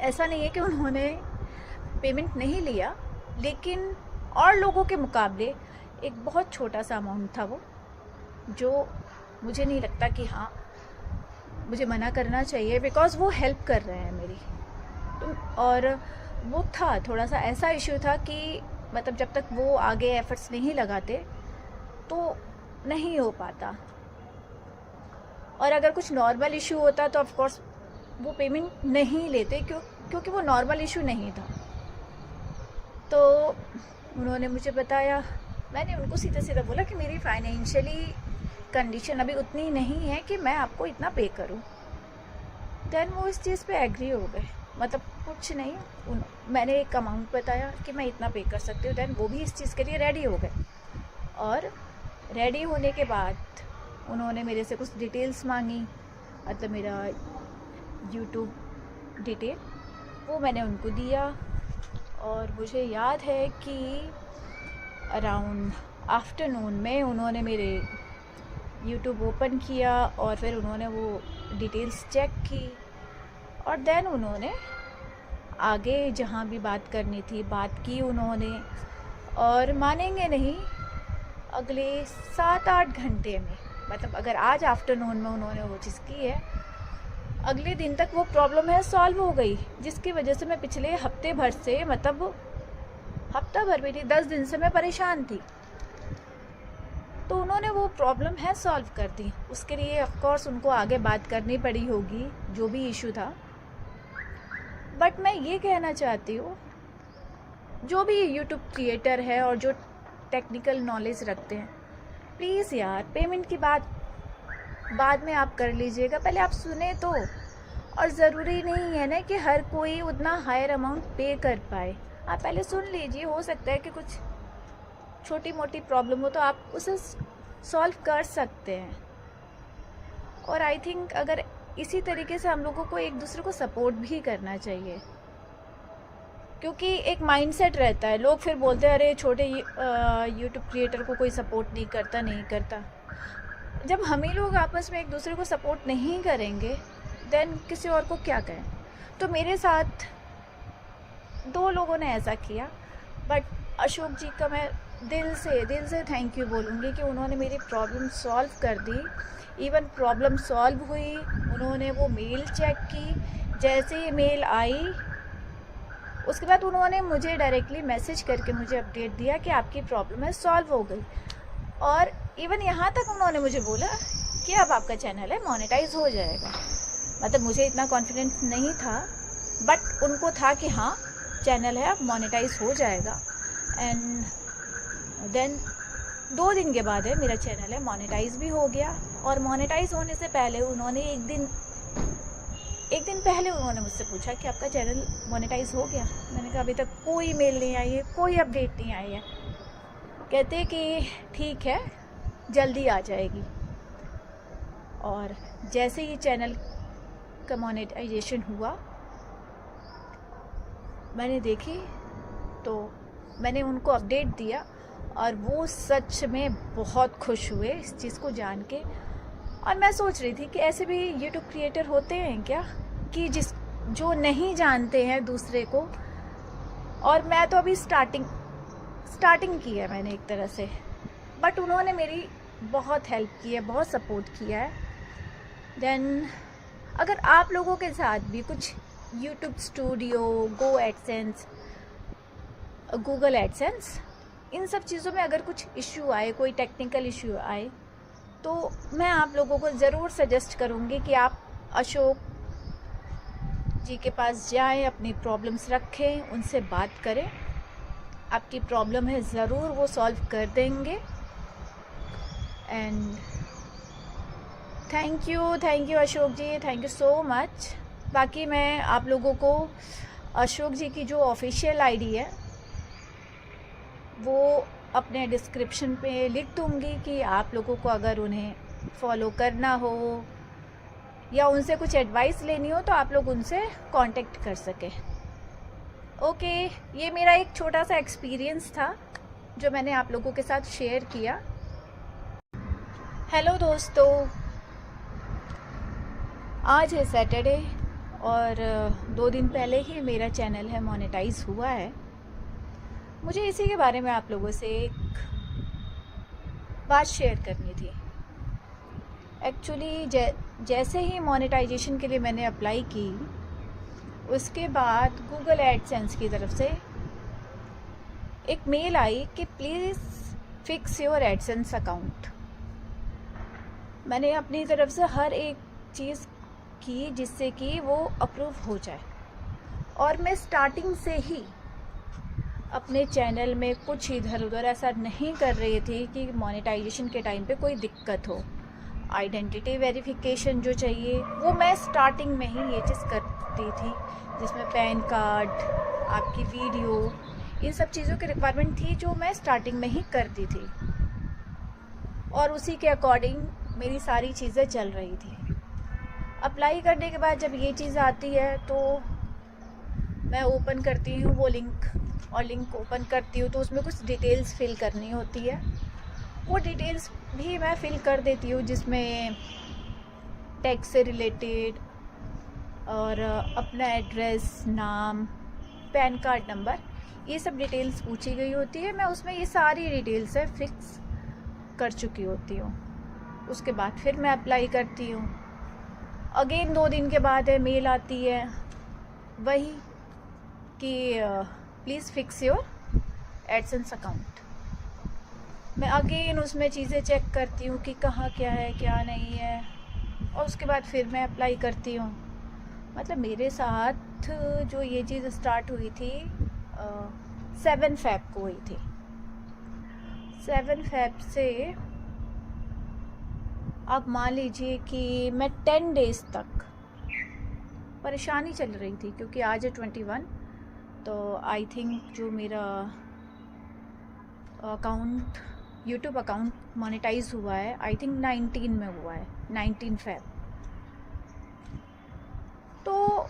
ऐसा नहीं है कि उन्होंने पेमेंट नहीं लिया, लेकिन और लोगों के मुकाबले एक बहुत छोटा सा अमाउंट था वो, जो मुझे नहीं लगता कि हाँ मुझे मना करना चाहिए, बिकॉज़ वो हेल्प कर रहे हैं मेरी। तो और वो था थोड़ा सा ऐसा इशू था कि मतलब जब तक वो आगे एफर्ट्स नहीं लगाते तो नहीं हो पाता। और अगर कुछ नॉर्मल इशू होता तो ऑफ कोर्स वो पेमेंट नहीं लेते, क्योंकि वो नॉर्मल इशू नहीं था। तो उन्होंने मुझे बताया, मैंने उनको सीधा सीधा बोला कि मेरी फाइनेंशियली कंडीशन अभी उतनी नहीं है कि मैं आपको इतना पे करूं। देन वो इस चीज़ पे एग्री हो गए, मतलब कुछ नहीं, मैंने एक अमाउंट बताया कि मैं इतना पे कर सकती हूँ, देन वो भी इस चीज़ के लिए रेडी हो गए। और रेडी होने के बाद उन्होंने मेरे से कुछ डिटेल्स मांगी, मतलब मेरा यूट्यूब डिटेल, वो मैंने उनको दिया। और मुझे याद है कि अराउंड आफ्टरनून में उन्होंने मेरे यूट्यूब ओपन किया और फिर उन्होंने वो डिटेल्स चेक की, और देन उन्होंने आगे जहाँ भी बात करनी थी बात की उन्होंने। और मानेंगे नहीं, अगले 7-8 घंटे में, मतलब अगर आज आफ्टरनून में उन्होंने वो चीज़ की है, अगले दिन तक वो प्रॉब्लम है सॉल्व हो गई, जिसकी वजह से मैं पिछले हफ्ते भर से, मतलब हफ्ता भर भी नहीं, 10 दिन से मैं परेशान थी। तो उन्होंने वो प्रॉब्लम है सॉल्व कर दी। उसके लिए ऑफ कोर्स उनको आगे बात करनी पड़ी होगी, जो भी इशू था। बट मैं ये कहना चाहती हूँ, जो भी यूट्यूब क्रिएटर है और जो टेक्निकल नॉलेज रखते हैं, प्लीज़ यार पेमेंट की बात बाद में आप कर लीजिएगा, पहले आप सुने तो। और ज़रूरी नहीं है ना कि हर कोई उतना हायर अमाउंट पे कर पाए, आप पहले सुन लीजिए। हो सकता है कि कुछ छोटी मोटी प्रॉब्लम हो तो आप उसे सॉल्व कर सकते हैं। और आई थिंक अगर इसी तरीके से हम लोगों को एक दूसरे को सपोर्ट भी करना चाहिए, क्योंकि एक माइंडसेट रहता है, लोग फिर बोलते हैं अरे छोटे यूट्यूब क्रिएटर को कोई सपोर्ट नहीं करता। जब हम ही लोग आपस में एक दूसरे को सपोर्ट नहीं करेंगे, देन किसी और को क्या कहें। तो मेरे साथ 2 लोगों ने ऐसा किया, बट अशोक जी का मैं दिल से थैंक यू बोलूँगी कि उन्होंने मेरी प्रॉब्लम सॉल्व कर दी। इवन प्रॉब्लम सॉल्व हुई, उन्होंने वो मेल चेक की, जैसे ही मेल आई उसके बाद उन्होंने मुझे डायरेक्टली मैसेज करके मुझे अपडेट दिया कि आपकी प्रॉब्लम है सॉल्व हो गई। और इवन यहाँ तक उन्होंने मुझे बोला कि अब आपका चैनल है मोनेटाइज हो जाएगा। मतलब मुझे इतना कॉन्फिडेंस नहीं था, बट उनको था कि हाँ चैनल है अब मोनेटाइज हो जाएगा। एंड देन 2 दिन के बाद है मेरा चैनल है मोनेटाइज भी हो गया। और मोनेटाइज होने से पहले उन्होंने एक दिन पहले उन्होंने मुझसे पूछा कि आपका चैनल मोनेटाइज हो गया। मैंने कहा अभी तक कोई मेल नहीं आई है, कोई अपडेट नहीं आई है। कहते कि ठीक है जल्दी आ जाएगी। और जैसे ही चैनल का मोनेटाइजेशन हुआ मैंने देखी तो मैंने उनको अपडेट दिया, और वो सच में बहुत खुश हुए इस चीज़ को जान के। और मैं सोच रही थी कि ऐसे भी यूट्यूब क्रिएटर होते हैं क्या, कि जो नहीं जानते हैं दूसरे को। और मैं तो अभी स्टार्टिंग की है मैंने एक तरह से, बट उन्होंने मेरी बहुत हेल्प की है, बहुत सपोर्ट किया है। देन अगर आप लोगों के साथ भी कुछ यूट्यूब स्टूडियो, गो एडसेंस, गूगल एडसेंस, इन सब चीज़ों में अगर कुछ इश्यू आए, कोई टेक्निकल इश्यू आए, तो मैं आप लोगों को ज़रूर सजेस्ट करूँगी कि आप अशोक जी के पास जाएं, अपनी प्रॉब्लम्स रखें, उनसे बात करें। आपकी प्रॉब्लम है ज़रूर वो सॉल्व कर देंगे। And thank you Ashok ji, thank you so much. बाकी मैं आप लोगों को अशोक जी की जो ऑफिशियल आईडी है वो अपने डिस्क्रिप्शन पे लिख दूँगी, कि आप लोगों को अगर उन्हें फॉलो करना हो या उनसे कुछ एडवाइस लेनी हो तो आप लोग उनसे कांटेक्ट कर सकें। ओके, ये मेरा एक छोटा सा एक्सपीरियंस था जो मैंने आप लोगों के साथ शेयर किया। हेलो दोस्तों, आज है सैटरडे और 2 दिन पहले ही मेरा चैनल है मोनेटाइज हुआ है। मुझे इसी के बारे में आप लोगों से एक बात शेयर करनी थी। एक्चुअली जैसे ही मोनेटाइजेशन के लिए मैंने अप्लाई की, उसके बाद गूगल एडसेंस की तरफ से एक मेल आई कि please fix your AdSense account. मैंने अपनी तरफ से हर एक चीज़ की जिससे कि वो अप्रूव हो जाए, और मैं स्टार्टिंग से ही अपने चैनल में कुछ इधर उधर ऐसा नहीं कर रही थी कि मोनेटाइजेशन के टाइम पे कोई दिक्कत हो। आइडेंटिटी वेरिफिकेशन जो चाहिए वो मैं स्टार्टिंग में ही ये चीज़ करती थी, जिसमें पैन कार्ड, आपकी वीडियो, इन सब चीज़ों की रिक्वायरमेंट थी जो मैं स्टार्टिंग में ही करती थी और उसी के अकॉर्डिंग मेरी सारी चीज़ें चल रही थी। अप्लाई करने के बाद जब ये चीज़ आती है तो मैं ओपन करती हूँ वो लिंक, और लिंक ओपन करती हूँ तो उसमें कुछ डिटेल्स फिल करनी होती है। वो डिटेल्स भी मैं फिल कर देती हूँ, जिसमें टैक्स से रिलेटेड और अपना एड्रेस, नाम, पैन कार्ड नंबर, ये सब डिटेल्स पूछी गई होती है। मैं उसमें ये सारी डिटेल्स है फिक्स कर चुकी होती हूँ। उसके बाद फिर मैं अप्लाई करती हूँ। अगेन 2 दिन के बाद है मेल आती है वही कि please fix your AdSense account. मैं अगेन उसमें चीज़ें चेक करती हूँ कि कहाँ क्या है क्या नहीं है, और उसके बाद फिर मैं अप्लाई करती हूँ। मतलब मेरे साथ जो ये चीज़ स्टार्ट हुई थी 7 फ़ेब को हुई थी। 7 फ़ेब से आप मान लीजिए कि मैं 10 डेज़ तक परेशानी चल रही थी, क्योंकि आज है 21, तो आई थिंक जो मेरा अकाउंट, यूट्यूब अकाउंट मोनेटाइज हुआ है, आई थिंक 19 में हुआ है, 19 फ़ेब। तो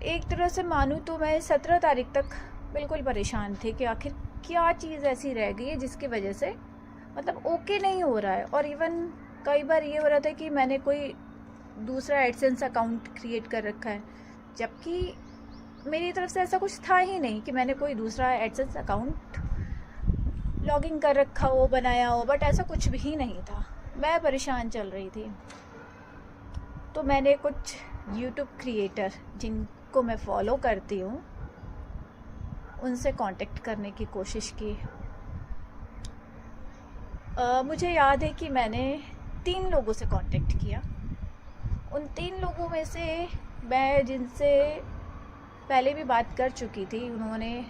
एक तरह से मानूँ तो मैं 17 तारीख तक बिल्कुल परेशान थी कि आखिर क्या चीज़ ऐसी रह गई है जिसकी वजह से मतलब ओके नहीं हो रहा है। और इवन कई बार ये हो रहा था कि मैंने कोई दूसरा एडसेंस अकाउंट क्रिएट कर रखा है, जबकि मेरी तरफ से ऐसा कुछ था ही नहीं कि मैंने कोई दूसरा एडसेंस अकाउंट लॉगिन कर रखा हो, बनाया हो, बट ऐसा कुछ भी नहीं था। मैं परेशान चल रही थी। तो मैंने कुछ यूट्यूब क्रिएटर जिनको मैं फॉलो करती हूँ उनसे कांटेक्ट करने की कोशिश की। मुझे याद है कि मैंने 3 लोगों से कांटेक्ट किया। उन 3 लोगों में से मैं जिनसे पहले भी बात कर चुकी थी, उन्होंने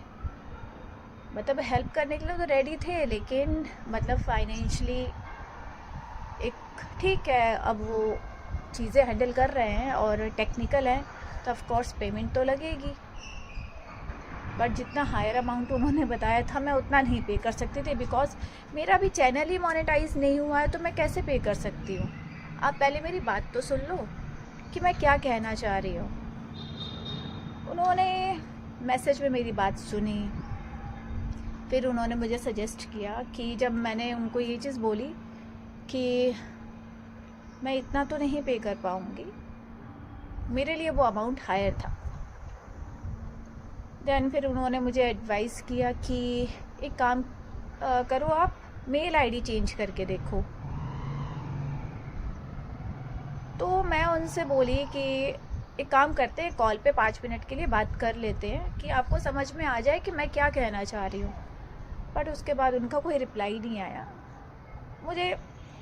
मतलब हेल्प करने के लिए तो रेडी थे, लेकिन मतलब फाइनेंशियली एक ठीक है, अब वो चीज़ें हैंडल कर रहे हैं और टेक्निकल हैं तो ऑफ कोर्स पेमेंट तो लगेगी, बट जितना हायर अमाउंट उन्होंने बताया था मैं उतना नहीं पे कर सकती थी, बिकॉज मेरा भी चैनल ही मोनेटाइज नहीं हुआ है, तो मैं कैसे पे कर सकती हूँ। आप पहले मेरी बात तो सुन लो कि मैं क्या कहना चाह रही हूँ। उन्होंने मैसेज में मेरी बात सुनी, फिर उन्होंने मुझे सजेस्ट किया कि जब मैंने उनको ये चीज़ बोली कि मैं इतना तो नहीं पे कर पाऊँगी, मेरे लिए वो अमाउंट हायर था, देन फिर उन्होंने मुझे एडवाइस किया कि एक काम करो, आप मेल आईडी चेंज करके देखो। तो मैं उनसे बोली कि एक काम करते हैं, कॉल पे 5 मिनट के लिए बात कर लेते हैं कि आपको समझ में आ जाए कि मैं क्या कहना चाह रही हूँ। बट उसके बाद उनका कोई रिप्लाई नहीं आया। मुझे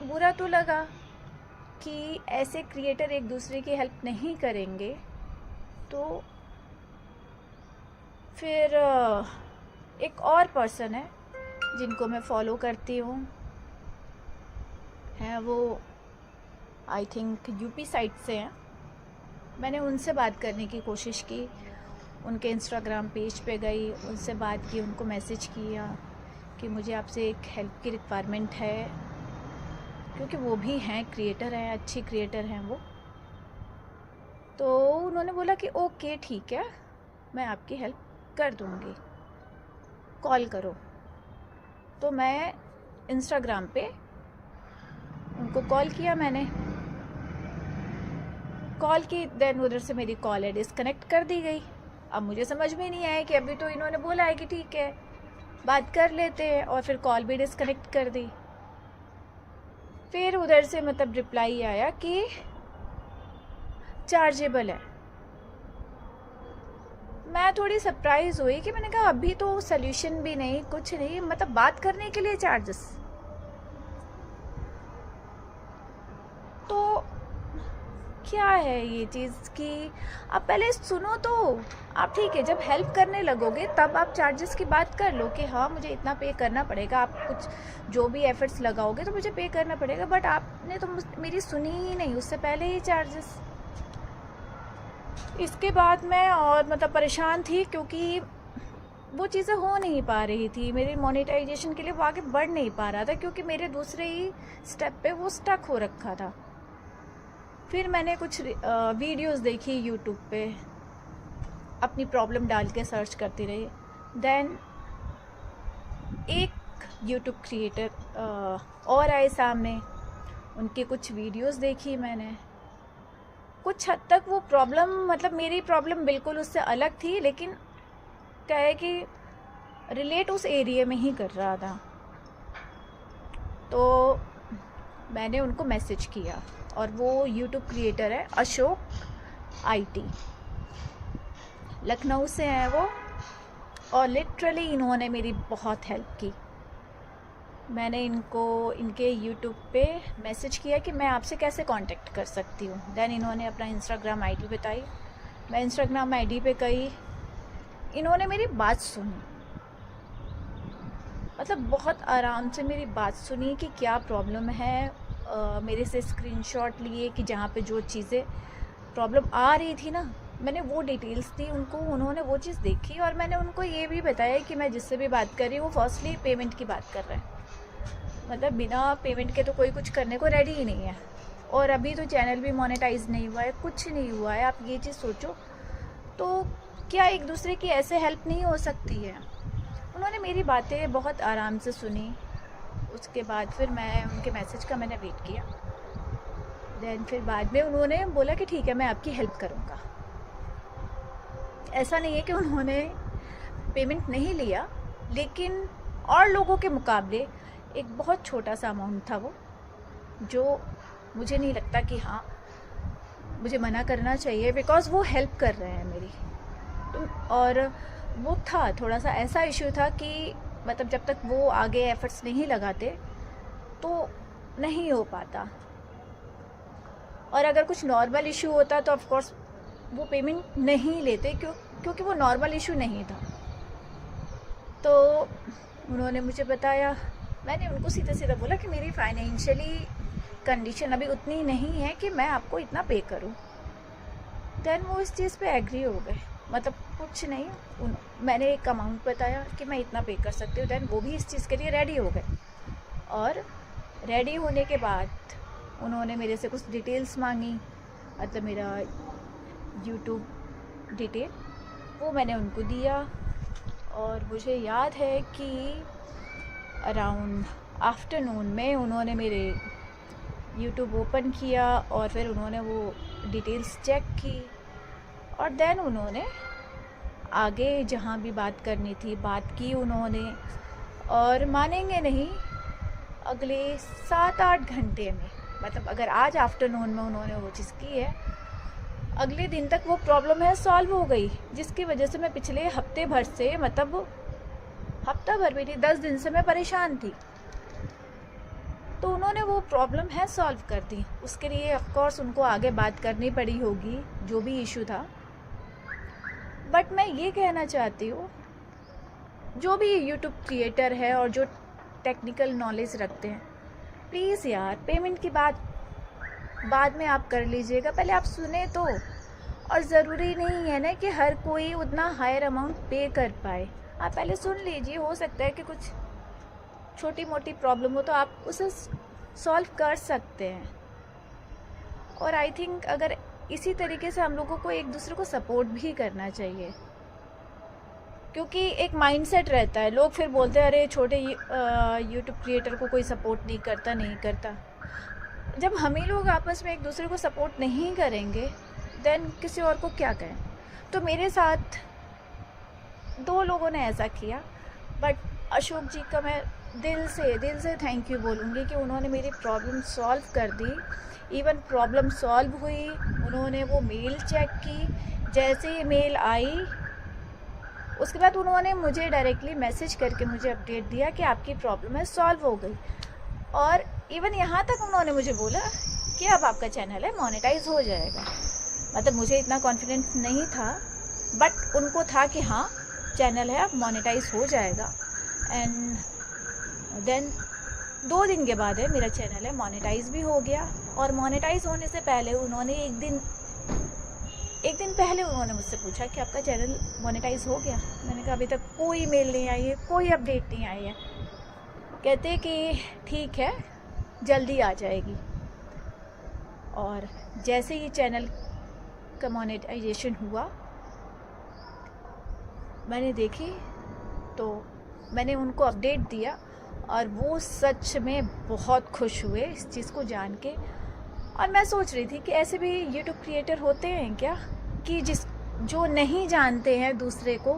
बुरा तो लगा कि ऐसे क्रिएटर एक दूसरे की हेल्प नहीं करेंगे, तो फिर एक और पर्सन है जिनको मैं फॉलो करती हूँ, हैं वो आई थिंक यूपी साइड से हैं। मैंने उनसे बात करने की कोशिश की, उनके इंस्टाग्राम पेज पे गई, उनसे बात की, उनको मैसेज किया कि मुझे आपसे एक हेल्प की रिक्वायरमेंट है, क्योंकि वो भी हैं क्रिएटर हैं, अच्छी क्रिएटर हैं वो। तो उन्होंने बोला कि ओके ठीक है, मैं आपकी हेल्प कर दूँगी, कॉल करो। तो मैं इंस्टाग्राम पे उनको कॉल किया, मैंने कॉल की, देन उधर से मेरी कॉल है डिस्कनेक्ट कर दी गई। अब मुझे समझ में नहीं आया कि अभी तो इन्होंने बोला है कि ठीक है बात कर लेते हैं, और फिर कॉल भी डिस्कनेक्ट कर दी। फिर उधर से मतलब रिप्लाई आया कि चार्जेबल है। मैं थोड़ी सरप्राइज़ हुई कि मैंने कहा अभी तो सल्यूशन भी नहीं, कुछ नहीं, मतलब बात करने के लिए चार्जेस। तो क्या है ये चीज़ कि आप पहले सुनो तो। आप ठीक है, जब हेल्प करने लगोगे तब आप चार्जेस की बात कर लो कि हाँ मुझे इतना पे करना पड़ेगा, आप कुछ जो भी एफर्ट्स लगाओगे तो मुझे पे करना पड़ेगा। बट आपने तो मेरी सुनी ही नहीं, उससे पहले ही चार्जेस। इसके बाद मैं और मतलब परेशान थी, क्योंकि वो चीज़ें हो नहीं पा रही थी मेरी मोनेटाइजेशन के लिए, वो आगे बढ़ नहीं पा रहा था, क्योंकि मेरे दूसरे ही स्टेप पे वो स्टक हो रखा था। फिर मैंने कुछ वीडियोस देखी यूट्यूब पे, अपनी प्रॉब्लम डाल के सर्च करती रही। देन एक यूट्यूब क्रिएटर और आए सामने, उनके कुछ वीडियोस देखी मैंने। कुछ हद तक वो प्रॉब्लम, मतलब मेरी प्रॉब्लम बिल्कुल उससे अलग थी, लेकिन क्या है कि रिलेट उस एरिया में ही कर रहा था। तो मैंने उनको मैसेज किया, और वो यूट्यूब क्रिएटर है अशोक IT, लखनऊ से हैं वो, और लिटरली इन्होंने मेरी बहुत हेल्प की। मैंने इनको इनके यूट्यूब पे मैसेज किया कि मैं आपसे कैसे कांटेक्ट कर सकती हूँ। देन इन्होंने अपना इंस्टाग्राम ID बताई, मैं इंस्टाग्राम ID पे गई, इन्होंने मेरी बात सुनी, मतलब बहुत आराम से मेरी बात सुनी कि क्या प्रॉब्लम है। मेरे से स्क्रीनशॉट लिए कि जहाँ पे जो चीज़ें प्रॉब्लम आ रही थी ना, मैंने वो डिटेल्स दी उनको, उन्होंने वो चीज़ देखी। और मैंने उनको ये भी बताया कि मैं जिससे भी बात कर रही हूँ वो फर्स्टली पेमेंट की बात कर रहे हैं, मतलब बिना पेमेंट के तो कोई कुछ करने को रेडी ही नहीं है। और अभी तो चैनल भी मोनेटाइज नहीं हुआ है, कुछ नहीं हुआ है। आप ये चीज़ सोचो, तो क्या एक दूसरे की ऐसे हेल्प नहीं हो सकती है। उन्होंने मेरी बातें बहुत आराम से सुनी। उसके बाद फिर मैं उनके मैसेज का मैंने वेट किया। देन फिर बाद में उन्होंने बोला कि ठीक है मैं आपकी हेल्प करूँगा। ऐसा नहीं है कि उन्होंने पेमेंट नहीं लिया, लेकिन और लोगों के मुकाबले एक बहुत छोटा सा अमाउंट था वो, जो मुझे नहीं लगता कि हाँ मुझे मना करना चाहिए, बिकॉज़ वो हेल्प कर रहे हैं मेरी। तो और वो था थोड़ा सा ऐसा इशू था कि मतलब जब तक वो आगे एफर्ट्स नहीं लगाते तो नहीं हो पाता। और अगर कुछ नॉर्मल इशू होता तो ऑफ कोर्स वो पेमेंट नहीं लेते, क्योंकि वो नॉर्मल इशू नहीं था। तो उन्होंने मुझे बताया, मैंने उनको सीधा सीधा बोला कि मेरी फाइनेंशियली कंडीशन अभी उतनी नहीं है कि मैं आपको इतना पे करूं। देन वो इस चीज़ पे एग्री हो गए, मतलब कुछ नहीं, मैंने एक अमाउंट बताया कि मैं इतना पे कर सकती हूँ। देन वो भी इस चीज़ के लिए रेडी हो गए, और रेडी होने के बाद उन्होंने मेरे से कुछ डिटेल्स मांगी, मतलब मेरा यूट्यूब डिटेल, वो मैंने उनको दिया। और मुझे याद है कि अराउंड आफ्टरनून में उन्होंने मेरे यूट्यूब ओपन किया, और फिर उन्होंने वो डिटेल्स चेक की, और देन उन्होंने आगे जहाँ भी बात करनी थी बात की उन्होंने। और मानेंगे नहीं, अगले 7-8 घंटे में, मतलब अगर आज आफ्टरनून में उन्होंने वो चीज़ की है, अगले दिन तक वो प्रॉब्लम है सॉल्व हो गई, जिसकी वजह से मैं पिछले हफ्ते भर से, मतलब हफ्ता भर भी नहीं 10 दिन से मैं परेशान थी। तो उन्होंने वो प्रॉब्लम है सॉल्व कर दी। उसके लिए ऑफ कोर्स उनको आगे बात करनी पड़ी होगी, जो भी इशू था। बट मैं ये कहना चाहती हूँ, जो भी यूट्यूब क्रिएटर है और जो टेक्निकल नॉलेज रखते हैं, प्लीज़ यार पेमेंट की बात बाद में आप कर लीजिएगा, पहले आप सुने तो। और ज़रूरी नहीं है ना कि हर कोई उतना हायर अमाउंट पे कर पाए, आप पहले सुन लीजिए। हो सकता है कि कुछ छोटी मोटी प्रॉब्लम हो तो आप उसे सॉल्व कर सकते हैं। और आई थिंक अगर इसी तरीके से हम लोगों को एक दूसरे को सपोर्ट भी करना चाहिए, क्योंकि एक माइंडसेट रहता है, लोग फिर बोलते हैं अरे छोटे यूट्यूब क्रिएटर को कोई सपोर्ट नहीं करता। जब हम ही लोग आपस में एक दूसरे को सपोर्ट नहीं करेंगे, देन किसी और को क्या कहें। तो मेरे साथ 2 लोगों ने ऐसा किया, बट अशोक जी का मैं दिल से थैंक यू बोलूँगी कि उन्होंने मेरी प्रॉब्लम सॉल्व कर दी। इवन प्रॉब्लम सॉल्व हुई, उन्होंने वो मेल चेक की, जैसे ही मेल आई उसके बाद उन्होंने मुझे डायरेक्टली मैसेज करके मुझे अपडेट दिया कि आपकी प्रॉब्लम है सॉल्व हो गई। और इवन यहाँ तक उन्होंने मुझे बोला कि अब आपका चैनल है मोनेटाइज हो जाएगा। मतलब मुझे इतना कॉन्फिडेंस नहीं था, बट उनको था कि हाँ चैनल है अब मोनेटाइज हो जाएगा। एंड देन 2 दिन के बाद है मेरा चैनल है मोनेटाइज भी हो गया। और मोनेटाइज होने से पहले उन्होंने एक दिन पहले उन्होंने मुझसे पूछा कि आपका चैनल मोनेटाइज हो गया। मैंने कहा अभी तक कोई मेल नहीं आई है, कोई अपडेट नहीं आई है। कहते कि ठीक है जल्दी आ जाएगी। और जैसे ही चैनल का मोनेटाइजेशन हुआ मैंने देखी तो मैंने उनको अपडेट दिया और वो सच में बहुत खुश हुए इस चीज़ को जान के। और मैं सोच रही थी कि ऐसे भी यूट्यूब क्रिएटर होते हैं क्या कि जो नहीं जानते हैं दूसरे को।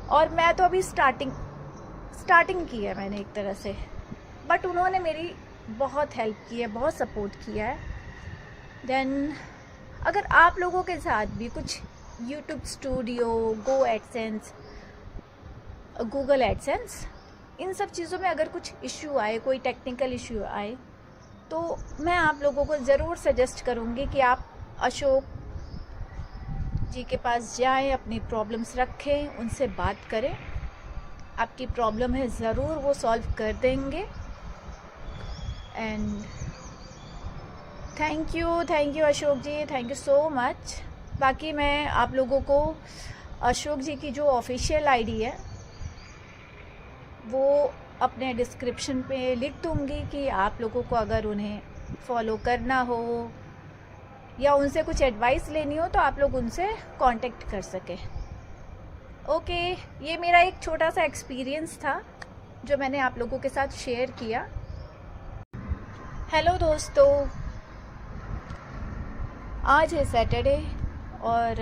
और मैं तो अभी स्टार्टिंग की है मैंने एक तरह से, बट उन्होंने मेरी बहुत हेल्प की है, बहुत सपोर्ट किया है। देन अगर आप लोगों के साथ भी कुछ यूट्यूब स्टूडियो, गूगल एडसेंस, इन सब चीज़ों में अगर कुछ इश्यू आए, कोई टेक्निकल इश्यू आए, तो मैं आप लोगों को ज़रूर सजेस्ट करूँगी कि आप अशोक जी के पास जाएं, अपनी प्रॉब्लम्स रखें, उनसे बात करें। आपकी प्रॉब्लम है ज़रूर वो सॉल्व कर देंगे। And thank you Ashok ji, thank you so much. बाकी मैं आप लोगों को अशोक जी की जो ऑफिशियल आईडी है वो अपने डिस्क्रिप्शन पे लिख दूँगी कि आप लोगों को अगर उन्हें फॉलो करना हो या उनसे कुछ एडवाइस लेनी हो तो आप लोग उनसे कांटेक्ट कर सकें। ओके, ये मेरा एक छोटा सा एक्सपीरियंस था जो मैंने आप लोगों के साथ शेयर किया। हेलो दोस्तों, आज है सैटरडे और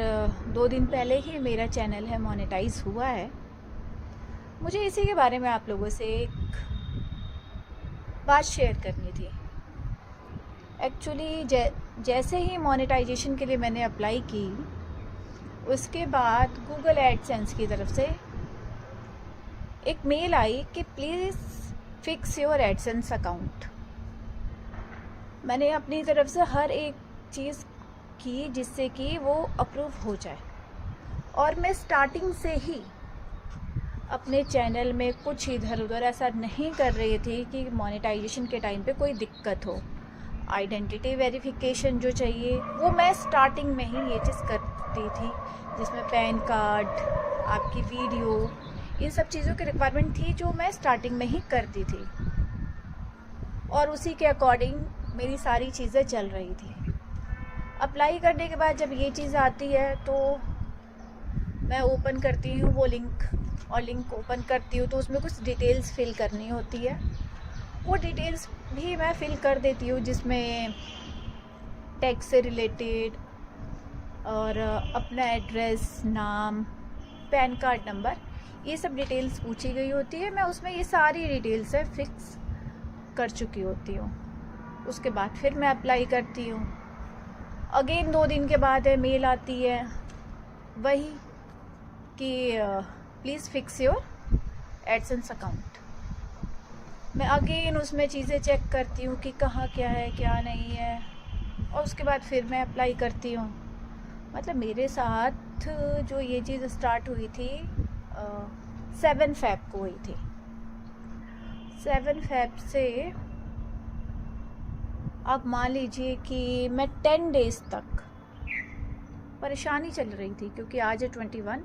2 दिन पहले ही मेरा चैनल है मोनेटाइज हुआ है। मुझे इसी के बारे में आप लोगों से एक बात शेयर करनी थी। एक्चुअली जैसे ही मोनेटाइजेशन के लिए मैंने अप्लाई की, उसके बाद गूगल एडसेंस की तरफ से एक मेल आई कि please fix your AdSense account. मैंने अपनी तरफ से हर एक चीज़ की जिससे कि वो अप्रूव हो जाए। और मैं स्टार्टिंग से ही अपने चैनल में कुछ इधर उधर ऐसा नहीं कर रही थी कि मोनेटाइजेशन के टाइम पे कोई दिक्कत हो। आइडेंटिटी वेरिफिकेशन जो चाहिए वो मैं स्टार्टिंग में ही ये चीज़ करती थी, जिसमें पैन कार्ड, आपकी वीडियो, इन सब चीज़ों की रिक्वायरमेंट थी जो मैं स्टार्टिंग में ही करती थी। और उसी के अकॉर्डिंग मेरी सारी चीज़ें चल रही थी। अप्लाई करने के बाद जब ये चीज़ आती है तो मैं ओपन करती हूँ वो लिंक, और लिंक ओपन करती हूँ तो उसमें कुछ डिटेल्स फिल करनी होती है। वो डिटेल्स भी मैं फिल कर देती हूँ जिसमें टैक्स से रिलेटेड और अपना एड्रेस, नाम, पैन कार्ड नंबर, ये सब डिटेल्स पूछी गई होती है। मैं उसमें ये सारी डिटेल्स है फिक्स कर चुकी होती हूँ। उसके बाद फिर मैं अप्लाई करती हूँ। अगेन 2 दिन के बाद है मेल आती है वही कि please fix your AdSense account. मैं अगेन उसमें चीज़ें चेक करती हूँ कि कहाँ क्या है क्या नहीं है, और उसके बाद फिर मैं अप्लाई करती हूँ। मतलब मेरे साथ जो ये चीज़ स्टार्ट हुई थी 7 फ़रवरी को हुई थी। 7 फ़रवरी से आप मान लीजिए कि मैं 10 डेज़ तक परेशानी चल रही थी, क्योंकि आज है 21,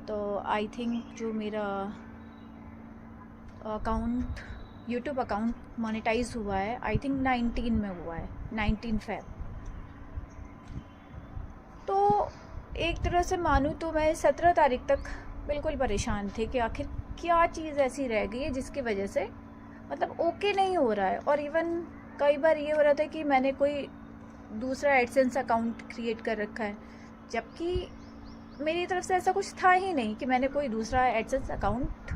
तो आई थिंक जो मेरा अकाउंट, यूट्यूब अकाउंट मोनेटाइज हुआ है, आई थिंक 19 में हुआ है, 19 फ़रवरी। तो एक तरह से मानूँ तो मैं 17 तारीख तक बिल्कुल परेशान थी कि आखिर क्या चीज़ ऐसी रह गई है जिसकी वजह से मतलब ओके नहीं हो रहा है। और इवन कई बार ये हो रहा था कि मैंने कोई दूसरा एडसेंस अकाउंट क्रिएट कर रखा है, जबकि मेरी तरफ से ऐसा कुछ था ही नहीं कि मैंने कोई दूसरा एडसेंस अकाउंट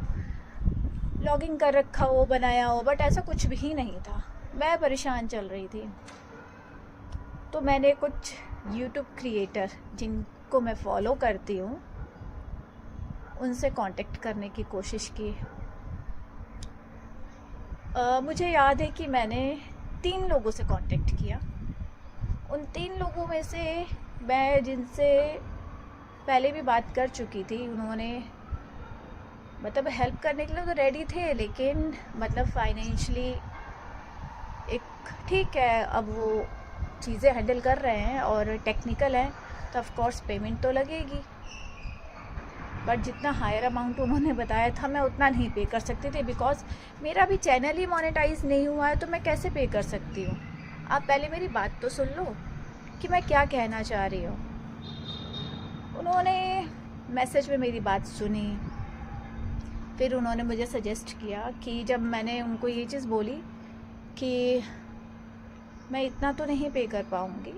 लॉगिन कर रखा हो, बनाया हो, बट ऐसा कुछ भी नहीं था। मैं परेशान चल रही थी। तो मैंने कुछ यूट्यूब क्रिएटर जिनको मैं फॉलो करती हूँ उनसे कांटेक्ट करने की कोशिश की। मुझे याद है कि मैंने 3 लोगों से कांटेक्ट किया। उन 3 लोगों में से मैं जिनसे पहले भी बात कर चुकी थी, उन्होंने मतलब हेल्प करने के लिए तो रेडी थे, लेकिन मतलब फाइनेंशियली एक ठीक है, अब वो चीज़ें हैंडल कर रहे हैं और टेक्निकल हैं तो ऑफ कोर्स पेमेंट तो लगेगी, बट जितना हायर अमाउंट उन्होंने बताया था मैं उतना नहीं पे कर सकती थी, बिकॉज मेरा भी चैनल ही मोनेटाइज नहीं हुआ है, तो मैं कैसे पे कर सकती हूँ। आप पहले मेरी बात तो सुन लो कि मैं क्या कहना चाह रही हूँ। उन्होंने मैसेज में मेरी बात सुनी, फिर उन्होंने मुझे सजेस्ट किया कि जब मैंने उनको ये चीज़ बोली कि मैं इतना तो नहीं पे कर पाऊँगी,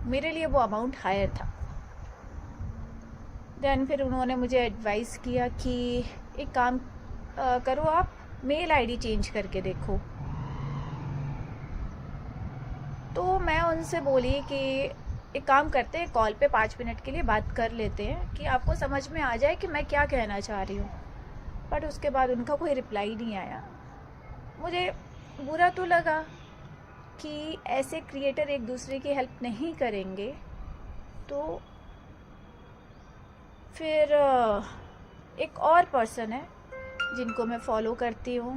मेरे लिए वो अमाउंट हायर था, देन फिर उन्होंने मुझे एडवाइस किया कि एक काम करो, आप मेल आईडी चेंज करके देखो। तो मैं उनसे बोली कि एक काम करते हैं, कॉल पे 5 मिनट के लिए बात कर लेते हैं कि आपको समझ में आ जाए कि मैं क्या कहना चाह रही हूँ। बट उसके बाद उनका कोई रिप्लाई नहीं आया। मुझे बुरा तो लगा कि ऐसे क्रिएटर एक दूसरे की हेल्प नहीं करेंगे, तो फिर एक और पर्सन है जिनको मैं फॉलो करती हूँ,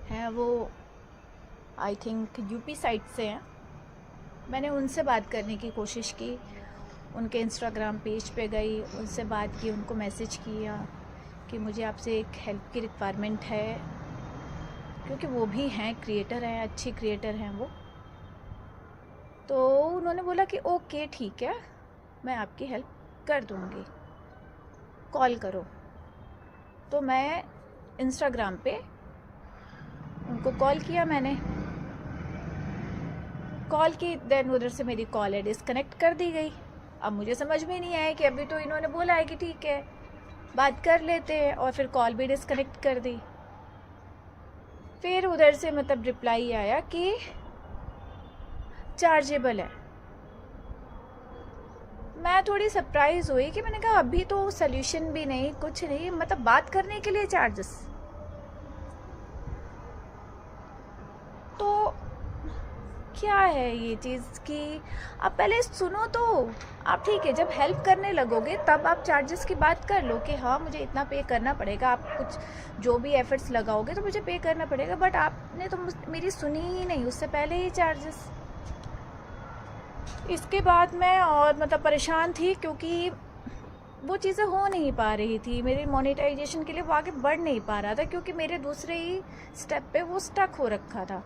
हैं वो आई थिंक यूपी साइड से हैं। मैंने उनसे बात करने की कोशिश की, उनके इंस्टाग्राम पेज पे गई, उनसे बात की, उनको मैसेज किया कि मुझे आपसे एक हेल्प की रिक्वायरमेंट है, क्योंकि वो भी हैं क्रिएटर हैं, अच्छी क्रिएटर हैं वो। तो उन्होंने बोला कि ओके ठीक है, मैं आपकी हेल्प कर दूँगी, कॉल करो। तो मैं इंस्टाग्राम पे उनको कॉल किया, मैंने कॉल की, देन उधर से मेरी कॉल डिस्कनेक्ट कर दी गई। अब मुझे समझ में नहीं आया कि अभी तो इन्होंने बोला है कि ठीक है बात कर लेते हैं, और फिर कॉल भी डिस्कनेक्ट कर दी। फिर उधर से मतलब रिप्लाई आया कि चार्जेबल है। मैं थोड़ी सरप्राइज़ हुई कि मैंने कहा अभी तो सल्यूशन भी नहीं, कुछ नहीं, मतलब बात करने के लिए चार्जेस। तो क्या है ये चीज़ कि आप पहले सुनो तो। आप ठीक है, जब हेल्प करने लगोगे तब आप चार्जेस की बात कर लो कि हाँ मुझे इतना पे करना पड़ेगा, आप कुछ जो भी एफर्ट्स लगाओगे तो मुझे पे करना पड़ेगा। बट आपने तो मेरी सुनी ही नहीं, उससे पहले ही चार्जेस। इसके बाद मैं और मतलब परेशान थी, क्योंकि वो चीज़ें हो नहीं पा रही थी, मेरी मोनेटाइजेशन के लिए वो आगे बढ़ नहीं पा रहा था, क्योंकि मेरे दूसरे ही स्टेप पे वो स्टक हो रखा था।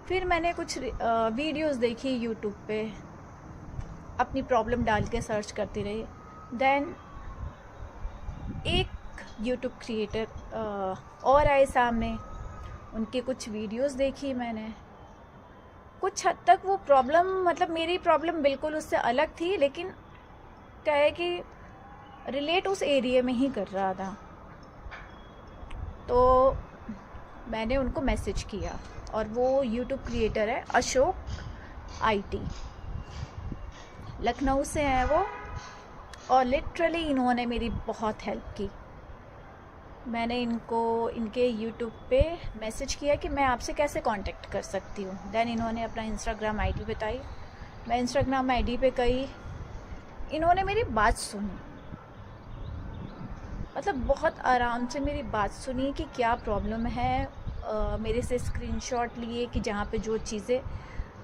फिर मैंने कुछ वीडियोस देखी यूट्यूब पे, अपनी प्रॉब्लम डाल के सर्च करती रही। देन एक यूट्यूब क्रिएटर और आए सामने, उनकी कुछ वीडियोस देखी मैंने। कुछ हद तक वो प्रॉब्लम, मतलब मेरी प्रॉब्लम बिल्कुल उससे अलग थी, लेकिन क्या है कि रिलेट उस एरिया में ही कर रहा था। तो मैंने उनको मैसेज किया, और वो यूट्यूब क्रिएटर है अशोक आईटी, लखनऊ से हैं वो, और लिटरली इन्होंने मेरी बहुत हेल्प की। मैंने इनके यूट्यूब पे मैसेज किया कि मैं आपसे कैसे कांटेक्ट कर सकती हूँ। देन इन्होंने अपना इंस्टाग्राम आईडी बताई, मैं इंस्टाग्राम आईडी पे गई, इन्होंने मेरी बात सुनी, मतलब बहुत आराम से मेरी बात सुनी कि क्या प्रॉब्लम है। मेरे से स्क्रीनशॉट लिए कि जहाँ पे जो चीज़ें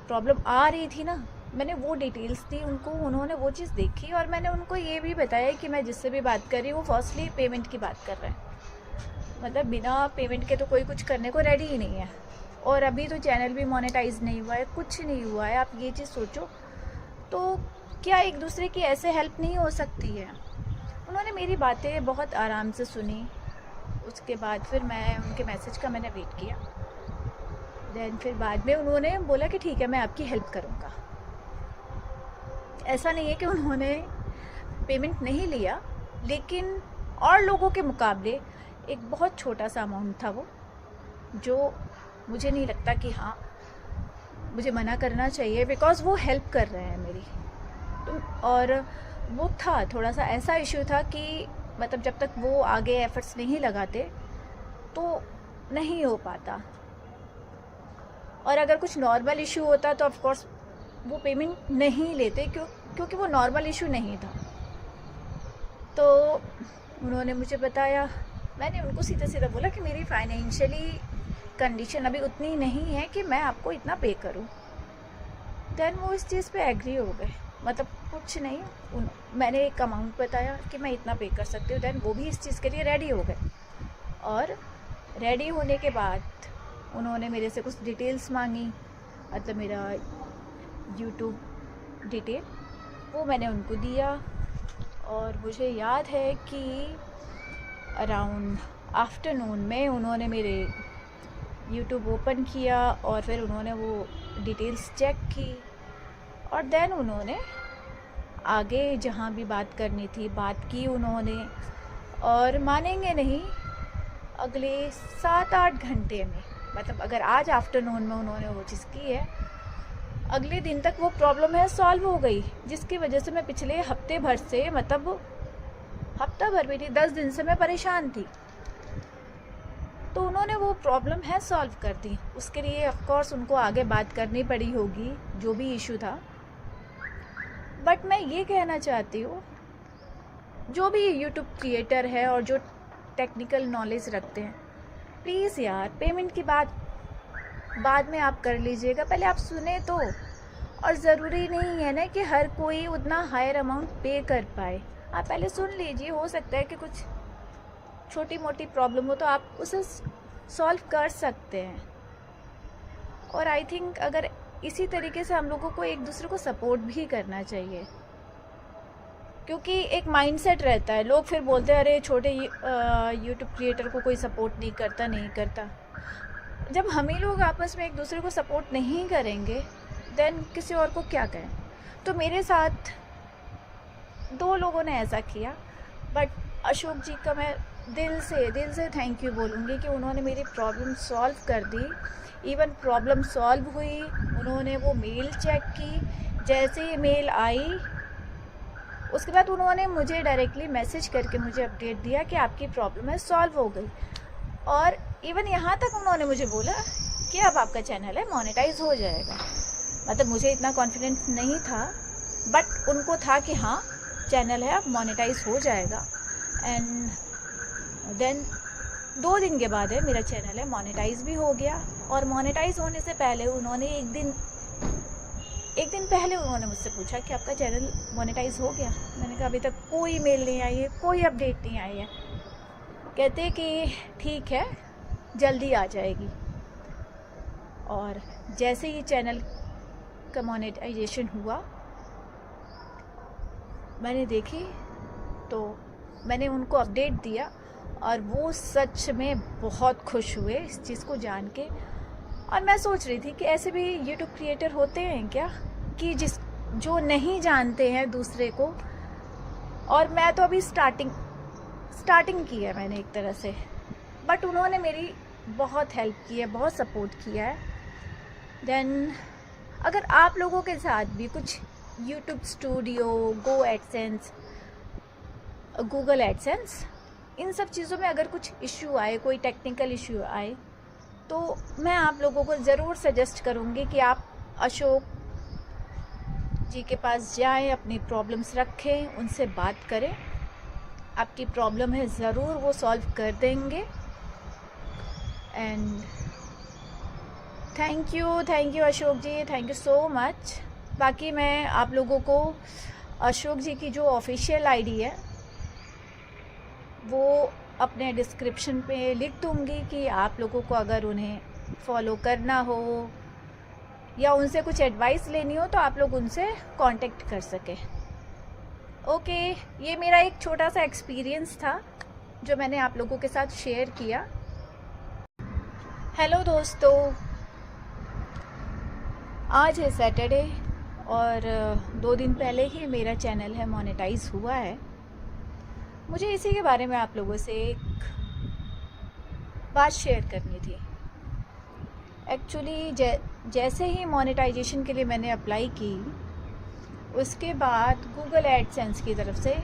प्रॉब्लम आ रही थी ना, मैंने वो डिटेल्स दी उनको, उन्होंने वो चीज़ देखी, और मैंने उनको ये भी बताया कि मैं जिससे भी बात कर रही हूँ वो फर्स्टली पेमेंट की बात कर रहे हैं, मतलब बिना पेमेंट के तो कोई कुछ करने को रेडी ही नहीं है। और अभी तो चैनल भी मोनेटाइज नहीं हुआ है, कुछ नहीं हुआ है, आप ये चीज़ सोचो। तो क्या एक दूसरे की ऐसे हेल्प नहीं हो सकती है? उन्होंने मेरी बातें बहुत आराम से सुनी। उसके बाद फिर मैं उनके मैसेज का मैंने वेट किया। देन फिर बाद में उन्होंने बोला कि ठीक है मैं आपकी हेल्प करूँगा। ऐसा नहीं है कि उन्होंने पेमेंट नहीं लिया, लेकिन और लोगों के मुकाबले एक बहुत छोटा सा अमाउंट था वो, जो मुझे नहीं लगता कि हाँ मुझे मना करना चाहिए, बिकॉज़ वो हेल्प कर रहे हैं मेरी। तो और वो था थोड़ा सा ऐसा इशू था कि मतलब जब तक वो आगे एफर्ट्स नहीं लगाते तो नहीं हो पाता। और अगर कुछ नॉर्मल इशू होता तो ऑफ कोर्स वो पेमेंट नहीं लेते, क्योंकि वो नॉर्मल इशू नहीं था। तो उन्होंने मुझे बताया, मैंने उनको सीधा सीधा बोला कि मेरी फाइनेंशियली कंडीशन अभी उतनी नहीं है कि मैं आपको इतना पे करूं। देन वो इस चीज़ पे एग्री हो गए, मतलब कुछ नहीं, मैंने एक अमाउंट बताया कि मैं इतना पे कर सकती हूँ, देन वो भी इस चीज़ के लिए रेडी हो गए। और रेडी होने के बाद उन्होंने मेरे से कुछ डिटेल्स मांगी, मतलब मेरा यूट्यूब डिटेल, वो मैंने उनको दिया। और मुझे याद है कि अराउंड आफ्टरनून में उन्होंने मेरे यूट्यूब ओपन किया और फिर उन्होंने वो डिटेल्स चेक की और देन उन्होंने आगे जहाँ भी बात करनी थी बात की उन्होंने। और मानेंगे नहीं, अगले 7-8 घंटे में, मतलब अगर आज आफ्टरनून में उन्होंने वो चीज़ की है, अगले दिन तक वो प्रॉब्लम है सॉल्व हो गई, जिसकी वजह से मैं पिछले हफ्ते भर से, मतलब हफ्ता भर भी नहीं 10 दिन से मैं परेशान थी। तो उन्होंने वो प्रॉब्लम है सॉल्व कर दी। उसके लिए ऑफ कोर्स उनको आगे बात करनी पड़ी होगी, जो भी इशू था। बट मैं ये कहना चाहती हूँ, जो भी यूट्यूब क्रिएटर है और जो टेक्निकल नॉलेज रखते हैं, प्लीज़ यार पेमेंट की बात बाद में आप कर लीजिएगा, पहले आप सुने तो। और ज़रूरी नहीं है ना कि हर कोई उतना हायर अमाउंट पे कर पाए, आप पहले सुन लीजिए। हो सकता है कि कुछ छोटी मोटी प्रॉब्लम हो तो आप उसे सॉल्व कर सकते हैं। और आई थिंक अगर इसी तरीके से हम लोगों को एक दूसरे को सपोर्ट भी करना चाहिए, क्योंकि एक माइंडसेट रहता है, लोग फिर बोलते हैं अरे छोटे यूट्यूब क्रिएटर को कोई सपोर्ट नहीं करता। जब हम ही लोग आपस में एक दूसरे को सपोर्ट नहीं करेंगे देन किसी और को क्या कहें। तो मेरे साथ 2 लोगों ने ऐसा किया, बट अशोक जी का मैं दिल से थैंक यू बोलूँगी कि उन्होंने मेरी प्रॉब्लम सॉल्व कर दी। इवन प्रॉब्लम सॉल्व हुई, उन्होंने वो मेल चेक की, जैसे ही मेल आई उसके बाद उन्होंने मुझे डायरेक्टली मैसेज करके मुझे अपडेट दिया कि आपकी प्रॉब्लम है सॉल्व हो गई। और इवन यहाँ तक उन्होंने मुझे बोला कि अब आपका चैनल है मोनेटाइज हो जाएगा। मतलब मुझे इतना कॉन्फिडेंस नहीं था, बट उनको था कि हाँ चैनल है अब मोनेटाइज हो जाएगा। एंड देन 2 दिन के बाद है मेरा चैनल है मोनेटाइज भी हो गया। और मोनेटाइज होने से पहले उन्होंने एक दिन पहले उन्होंने मुझसे पूछा कि आपका चैनल मोनेटाइज हो गया। मैंने कहा अभी तक कोई मेल नहीं आई है, कोई अपडेट नहीं आई है। कहते कि ठीक है जल्दी आ जाएगी। और जैसे ही चैनल का मोनेटाइजेशन हुआ मैंने देखी तो मैंने उनको अपडेट दिया और वो सच में बहुत खुश हुए इस चीज़ को जान के। और मैं सोच रही थी कि ऐसे भी यूट्यूब क्रिएटर होते हैं क्या कि जो नहीं जानते हैं दूसरे को। और मैं तो अभी स्टार्टिंग की है मैंने एक तरह से, बट उन्होंने मेरी बहुत हेल्प की है, बहुत सपोर्ट किया है। देन अगर आप लोगों के साथ भी कुछ यूट्यूब स्टूडियो, गो एडसेंस, गूगल एडसेंस, इन सब चीज़ों में अगर कुछ इश्यू आए, कोई टेक्निकल इश्यू आए, तो मैं आप लोगों को ज़रूर सजेस्ट करूँगी कि आप अशोक जी के पास जाएं, अपनी प्रॉब्लम्स रखें, उनसे बात करें। आपकी प्रॉब्लम है ज़रूर वो सॉल्व कर देंगे। And thank you Ashok ji, thank you so much. बाकी मैं आप लोगों को अशोक जी की जो ऑफिशियल आईडी है वो अपने डिस्क्रिप्शन पे लिख दूँगी कि आप लोगों को अगर उन्हें फॉलो करना हो या उनसे कुछ एडवाइस लेनी हो तो आप लोग उनसे कांटेक्ट कर सकें। ओके, ये मेरा एक छोटा सा एक्सपीरियंस था जो मैंने आप लोगों के साथ शेयर किया। हेलो दोस्तों, आज है सैटरडे और 2 दिन पहले ही मेरा चैनल है मोनेटाइज हुआ है। मुझे इसी के बारे में आप लोगों से एक बात शेयर करनी थी। एक्चुअली जैसे ही मोनेटाइजेशन के लिए मैंने अप्लाई की, उसके बाद गूगल एडसेंस की तरफ से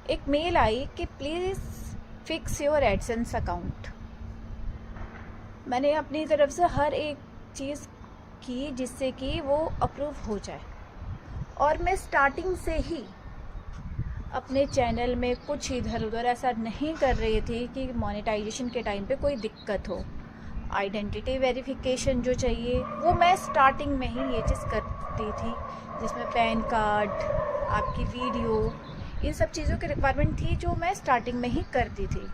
एक मेल आई कि please fix your AdSense account. मैंने अपनी तरफ से हर एक चीज़ की जिससे कि वो अप्रूव हो जाए। और मैं स्टार्टिंग से ही अपने चैनल में कुछ इधर उधर ऐसा नहीं कर रही थी कि मोनेटाइजेशन के टाइम पे कोई दिक्कत हो। आइडेंटिटी वेरिफिकेशन जो चाहिए वो मैं स्टार्टिंग में ही ये चीज़ करती थी, जिसमें पैन कार्ड, आपकी वीडियो, इन सब चीज़ों की रिक्वायरमेंट थी जो मैं स्टार्टिंग में ही करती थी।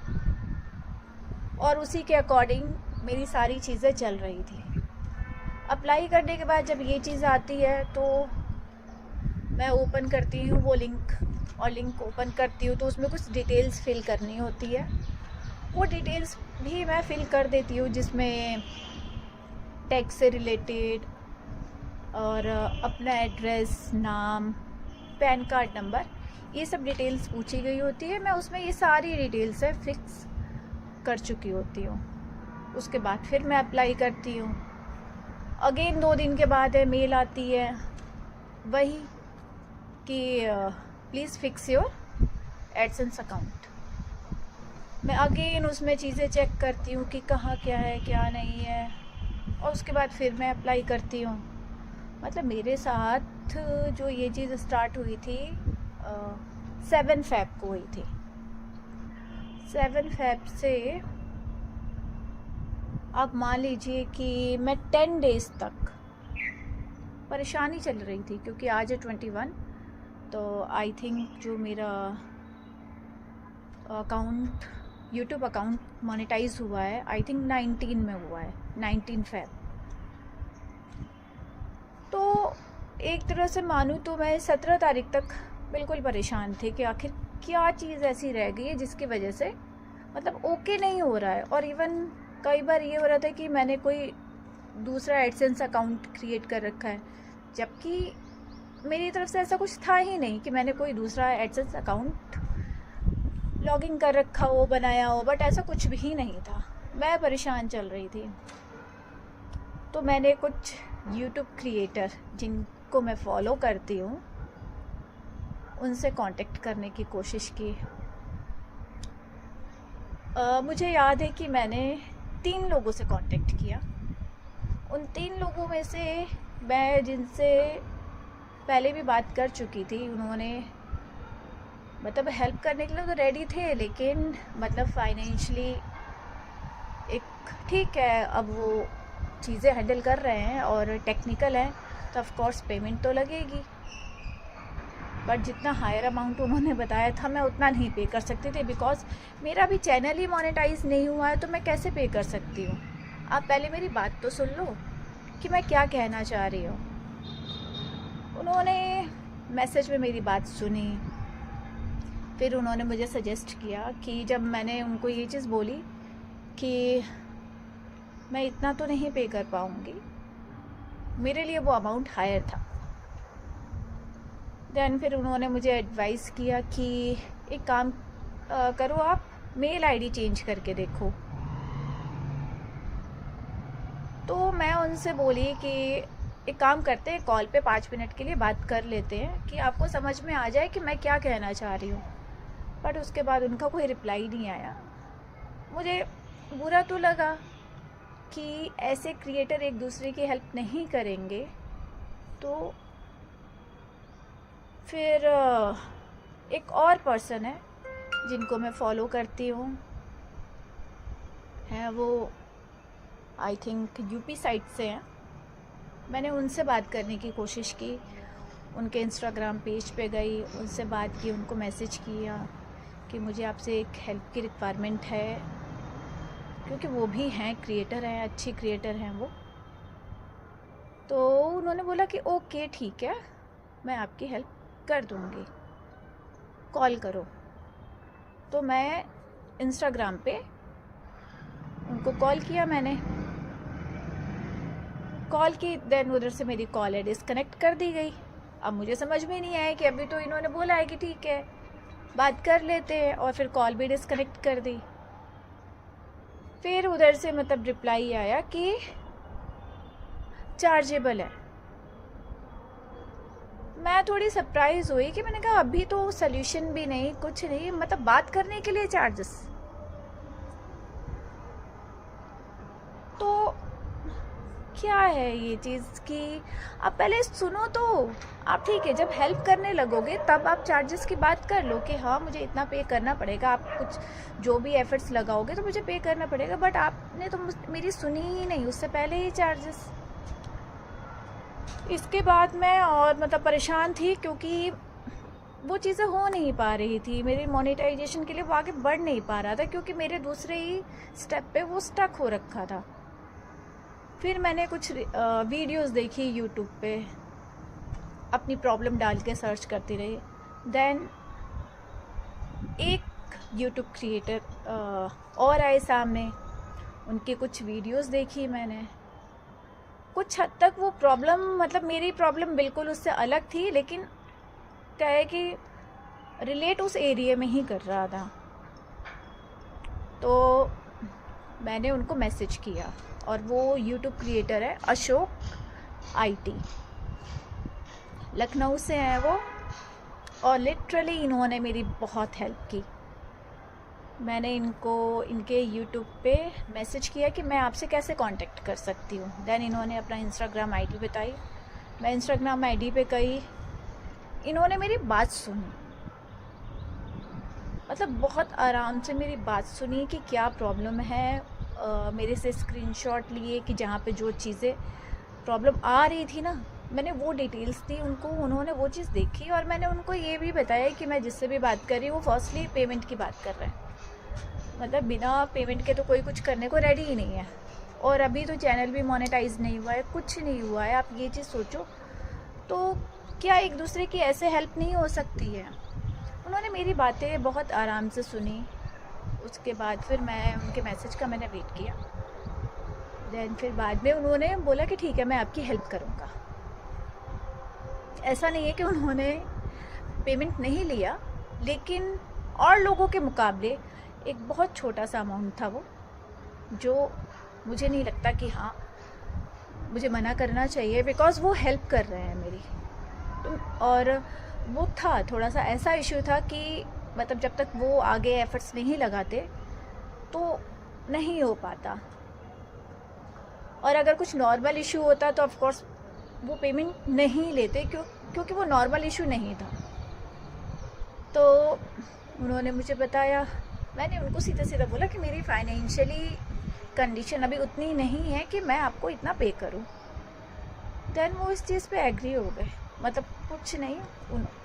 और उसी के अकॉर्डिंग मेरी सारी चीज़ें चल रही थी। अप्लाई करने के बाद जब ये चीज़ आती है तो मैं ओपन करती हूँ वो लिंक, और लिंक ओपन करती हूँ तो उसमें कुछ डिटेल्स फिल करनी होती है। वो डिटेल्स भी मैं फिल कर देती हूँ, जिसमें टैक्स से रिलेटेड और अपना एड्रेस, नाम, पैन कार्ड नंबर, ये सब डिटेल्स पूछी गई होती है। मैं उसमें ये सारी डिटेल्स है फिक्स कर चुकी होती हूँ। उसके बाद फिर मैं अप्लाई करती हूँ। अगेन 2 दिन के बाद है मेल आती है वही कि please fix your AdSense account. मैं अगेन उसमें चीज़ें चेक करती हूँ कि कहाँ क्या है क्या नहीं है, और उसके बाद फिर मैं अप्लाई करती हूँ। मतलब मेरे साथ जो ये चीज़ स्टार्ट हुई थी 7 फ़ेब को हुई थी। 7 फ़ेब से आप मान लीजिए कि मैं 10 डेज़ तक परेशानी चल रही थी, क्योंकि आज है 21, तो आई थिंक जो मेरा अकाउंट, यूट्यूब अकाउंट मोनेटाइज हुआ है, आई थिंक 19 में हुआ है, 19 फ़ेब। तो एक तरह से मानूँ तो मैं 17 तारीख तक बिल्कुल परेशान थी कि आखिर क्या चीज़ ऐसी रह गई है जिसकी वजह से मतलब ओके नहीं हो रहा है। और इवन कई बार ये हो रहा था कि मैंने कोई दूसरा एडसेंस अकाउंट क्रिएट कर रखा है, जबकि मेरी तरफ से ऐसा कुछ था ही नहीं कि मैंने कोई दूसरा एडसेंस अकाउंट लॉगिन कर रखा हो, बनाया हो, बट ऐसा कुछ भी नहीं था। मैं परेशान चल रही थी। तो मैंने कुछ यूट्यूब क्रिएटर जिनको मैं फॉलो करती हूँ उनसे कांटेक्ट करने की कोशिश की। मुझे याद है कि मैंने 3 लोगों से कांटेक्ट किया। उन 3 लोगों में से मैं जिनसे पहले भी बात कर चुकी थी, उन्होंने मतलब हेल्प करने के लिए तो रेडी थे, लेकिन मतलब फाइनेंशियली एक ठीक है, अब वो चीज़ें हैंडल कर रहे हैं और टेक्निकल हैं तो ऑफ कोर्स पेमेंट तो लगेगी, बट जितना हायर अमाउंट उन्होंने बताया था मैं उतना नहीं पे कर सकती थी, बिकॉज मेरा भी चैनल ही मोनेटाइज नहीं हुआ है, तो मैं कैसे पे कर सकती हूँ। आप पहले मेरी बात तो सुन लो कि मैं क्या कहना चाह रही हूँ। उन्होंने मैसेज में मेरी बात सुनी, फिर उन्होंने मुझे सजेस्ट किया कि जब मैंने उनको ये चीज़ बोली कि मैं इतना तो नहीं पे कर पाऊँगी, मेरे लिए वो अमाउंट हायर था। देन फिर उन्होंने मुझे एडवाइस किया कि एक काम करो, आप मेल आईडी चेंज करके देखो। तो मैं उनसे बोली कि एक काम करते हैं, कॉल पे 5 मिनट के लिए बात कर लेते हैं कि आपको समझ में आ जाए कि मैं क्या कहना चाह रही हूँ। बट उसके बाद उनका कोई रिप्लाई नहीं आया। मुझे बुरा तो लगा कि ऐसे क्रिएटर एक दूसरे की हेल्प नहीं करेंगे। तो फिर एक और पर्सन है जिनको मैं फॉलो करती हूँ, है वो आई थिंक यूपी साइड से हैं। मैंने उनसे बात करने की कोशिश की, उनके इंस्टाग्राम पेज पे गई, उनसे बात की, उनको मैसेज किया कि मुझे आपसे एक हेल्प की रिक्वायरमेंट है, क्योंकि वो भी हैं क्रिएटर हैं, अच्छी क्रिएटर हैं वो। तो उन्होंने बोला कि ओके ठीक है, मैं आपकी हेल्प कर दूँगी, कॉल करो। तो मैं इंस्टाग्राम पे उनको कॉल किया, मैंने कॉल की, देन उधर से मेरी कॉल है डिस्कनेक्ट कर दी गई। अब मुझे समझ में नहीं आया कि अभी तो इन्होंने बोला है कि ठीक है बात कर लेते हैं, और फिर कॉल भी डिस्कनेक्ट कर दी। फिर उधर से मतलब रिप्लाई आया कि चार्जेबल है। मैं थोड़ी सरप्राइज़ हुई कि मैंने कहा अभी तो सॉल्यूशन भी नहीं, कुछ नहीं, मतलब बात करने के लिए चार्जेस। तो क्या है ये चीज़ कि आप पहले सुनो तो। आप ठीक है, जब हेल्प करने लगोगे तब आप चार्जेस की बात कर लो कि हाँ मुझे इतना पे करना पड़ेगा, आप कुछ जो भी एफर्ट्स लगाओगे तो मुझे पे करना पड़ेगा। बट आपने तो मेरी सुनी ही नहीं, उससे पहले ही चार्जेस। इसके बाद मैं और मतलब परेशान थी, क्योंकि वो चीज़ें हो नहीं पा रही थी। मेरी मोनेटाइजेशन के लिए वो आगे बढ़ नहीं पा रहा था, क्योंकि मेरे दूसरे ही स्टेप पे वो स्टक हो रखा था। फिर मैंने कुछ वीडियोस देखी यूट्यूब पे, अपनी प्रॉब्लम डाल के सर्च करती रही। देन एक यूट्यूब क्रिएटर और आए सामने, उनके कुछ वीडियोस देखी मैंने। कुछ हद तक वो प्रॉब्लम, मतलब मेरी प्रॉब्लम बिल्कुल उससे अलग थी, लेकिन क्या है कि रिलेट उस एरिया में ही कर रहा था। तो मैंने उनको मैसेज किया, और वो यूट्यूब क्रिएटर है अशोक IT, लखनऊ से हैं वो। और लिटरली इन्होंने मेरी बहुत हेल्प की। मैंने इनके यूट्यूब पे मैसेज किया कि मैं आपसे कैसे कांटेक्ट कर सकती हूँ। देन इन्होंने अपना इंस्टाग्राम ID बताई, मैं इंस्टाग्राम ID पे गई। इन्होंने मेरी बात सुनी, मतलब बहुत आराम से मेरी बात सुनी कि क्या प्रॉब्लम है। मेरे से स्क्रीनशॉट लिए कि जहाँ पे जो चीज़ें प्रॉब्लम आ रही थी ना, मैंने वो डिटेल्स दी उनको। उन्होंने वो चीज़ देखी, और मैंने उनको ये भी बताया कि मैं जिससे भी बात कर रही हूँ वो फर्स्टली पेमेंट की बात कर रहे हैं, मतलब बिना पेमेंट के तो कोई कुछ करने को रेडी ही नहीं है। और अभी तो चैनल भी मोनेटाइज नहीं हुआ है, कुछ नहीं हुआ है। आप ये चीज़ सोचो, तो क्या एक दूसरे की ऐसे हेल्प नहीं हो सकती है। उन्होंने मेरी बातें बहुत आराम से सुनी। उसके बाद फिर मैं उनके मैसेज का मैंने वेट किया। देन फिर बाद में उन्होंने बोला कि ठीक है मैं आपकी हेल्प करूँगा। ऐसा नहीं है कि उन्होंने पेमेंट नहीं लिया, लेकिन और लोगों के मुकाबले एक बहुत छोटा सा अमाउंट था वो, जो मुझे नहीं लगता कि हाँ मुझे मना करना चाहिए, बिकॉज़ वो हेल्प कर रहे हैं मेरी। और वो था थोड़ा सा ऐसा इशू था कि मतलब जब तक वो आगे एफर्ट्स नहीं लगाते तो नहीं हो पाता। और अगर कुछ नॉर्मल इशू होता तो ऑफ कोर्स वो पेमेंट नहीं लेते, क्योंकि वो नॉर्मल इशू नहीं था। तो उन्होंने मुझे बताया, मैंने उनको सीधा सीधा बोला कि मेरी फाइनेंशियली कंडीशन अभी उतनी नहीं है कि मैं आपको इतना पे करूं। देन वो इस चीज़ पे एग्री हो गए, मतलब कुछ नहीं,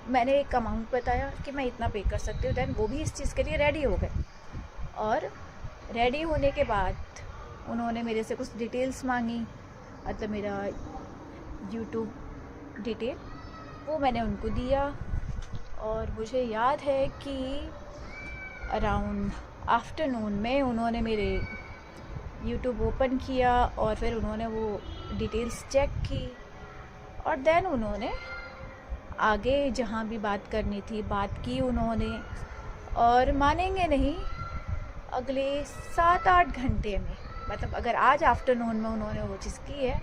मैंने एक अमाउंट बताया कि मैं इतना पे कर सकती हूँ। देन वो भी इस चीज़ के लिए रेडी हो गए। और रेडी होने के बाद उन्होंने मेरे से कुछ डिटेल्स मांगी, मतलब मेरा यूट्यूब डिटेल, वो मैंने उनको दिया। और मुझे याद है कि अराउंड आफ्टरनून में उन्होंने मेरे यूट्यूब ओपन किया, और फिर उन्होंने वो डिटेल्स चेक की, और देन उन्होंने आगे जहाँ भी बात करनी थी बात की उन्होंने। और मानेंगे नहीं, अगले 7-8 घंटे में, मतलब अगर आज आफ्टरनून में उन्होंने वो चीज़ की है,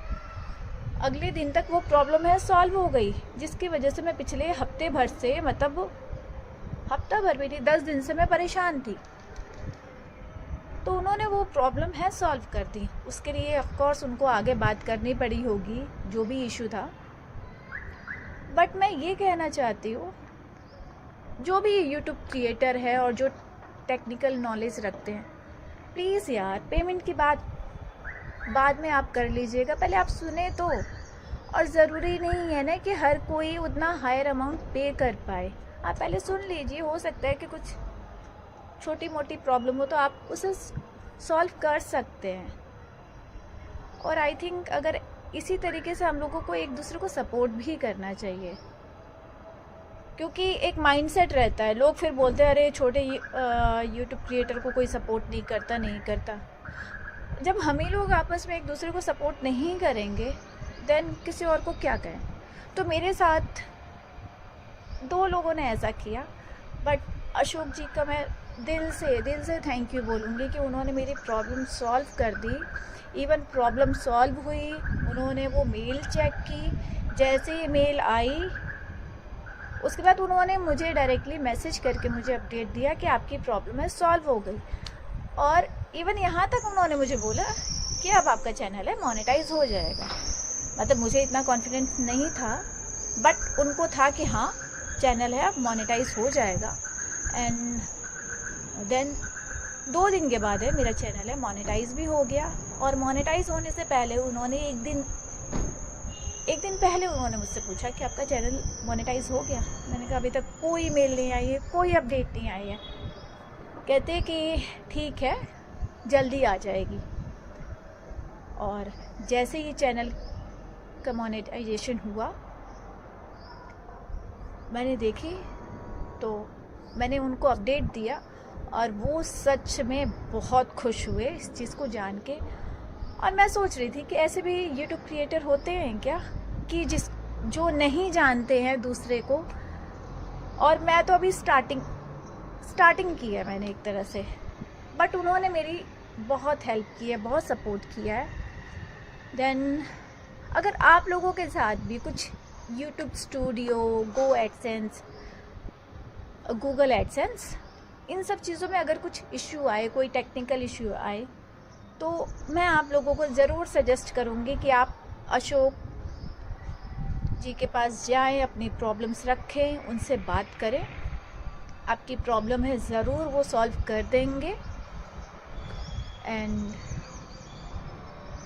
अगले दिन तक वो प्रॉब्लम है सॉल्व हो गई, जिसकी वजह से मैं पिछले हफ्ते भर से, मतलब हफ्ता भर भी नहीं 10 दिन से मैं परेशान थी। तो उन्होंने वो प्रॉब्लम है सॉल्व कर दी। उसके लिए ऑफ कोर्स उनको आगे बात करनी पड़ी होगी, जो भी इशू था। बट मैं ये कहना चाहती हूँ, जो भी यूट्यूब क्रिएटर है और जो टेक्निकल नॉलेज रखते हैं, प्लीज़ यार पेमेंट की बात बाद में आप कर लीजिएगा, पहले आप सुने तो। और ज़रूरी नहीं है ना कि हर कोई उतना हायर अमाउंट पे कर पाए। आप पहले सुन लीजिए, हो सकता है कि कुछ छोटी मोटी प्रॉब्लम हो तो आप उसे सॉल्व कर सकते हैं। और आई थिंक अगर इसी तरीके से हम लोगों को एक दूसरे को सपोर्ट भी करना चाहिए, क्योंकि एक माइंडसेट रहता है, लोग फिर बोलते हैं अरे छोटे यूट्यूब क्रिएटर को कोई सपोर्ट नहीं करता। जब हम ही लोग आपस में एक दूसरे को सपोर्ट नहीं करेंगे, देन किसी और को क्या कहें। तो मेरे साथ 2 लोगों ने ऐसा किया, बट अशोक जी का मैं दिल से थैंक यू बोलूँगी कि उन्होंने मेरी प्रॉब्लम सॉल्व कर दी। इवन प्रॉब्लम सॉल्व हुई, उन्होंने वो मेल चेक की, जैसे ही मेल आई उसके बाद उन्होंने मुझे डायरेक्टली मैसेज करके मुझे अपडेट दिया कि आपकी प्रॉब्लम है सॉल्व हो गई। और इवन यहाँ तक उन्होंने मुझे बोला कि अब आपका चैनल है मोनेटाइज हो जाएगा। मतलब मुझे इतना कॉन्फिडेंस नहीं था, बट उनको था कि हाँ चैनल है अब मोनेटाइज हो जाएगा। एंड देन 2 दिन के बाद है मेरा चैनल है मोनेटाइज भी हो गया। और मोनेटाइज होने से पहले उन्होंने एक दिन पहले उन्होंने मुझसे पूछा कि आपका चैनल मोनेटाइज हो गया। मैंने कहा अभी तक कोई मेल नहीं आई है, कोई अपडेट नहीं आई है। कहते कि ठीक है जल्दी आ जाएगी। और जैसे ही चैनल का मोनेटाइजेशन हुआ मैंने देखी तो मैंने उनको अपडेट दिया और वो सच में बहुत खुश हुए इस चीज़ को जान के। और मैं सोच रही थी कि ऐसे भी यूट्यूब क्रिएटर होते हैं क्या कि जो नहीं जानते हैं दूसरे को। और मैं तो अभी स्टार्टिंग की है मैंने एक तरह से, बट उन्होंने मेरी बहुत हेल्प की है, बहुत सपोर्ट किया है। देन अगर आप लोगों के साथ भी कुछ यूट्यूब स्टूडियो, गो एडसेंस, गूगल एडसेंस, इन सब चीज़ों में अगर कुछ इश्यू आए, कोई टेक्निकल इश्यू आए, तो मैं आप लोगों को ज़रूर सजेस्ट करूँगी कि आप अशोक जी के पास जाएं, अपनी प्रॉब्लम्स रखें, उनसे बात करें। आपकी प्रॉब्लम है ज़रूर वो सॉल्व कर देंगे। And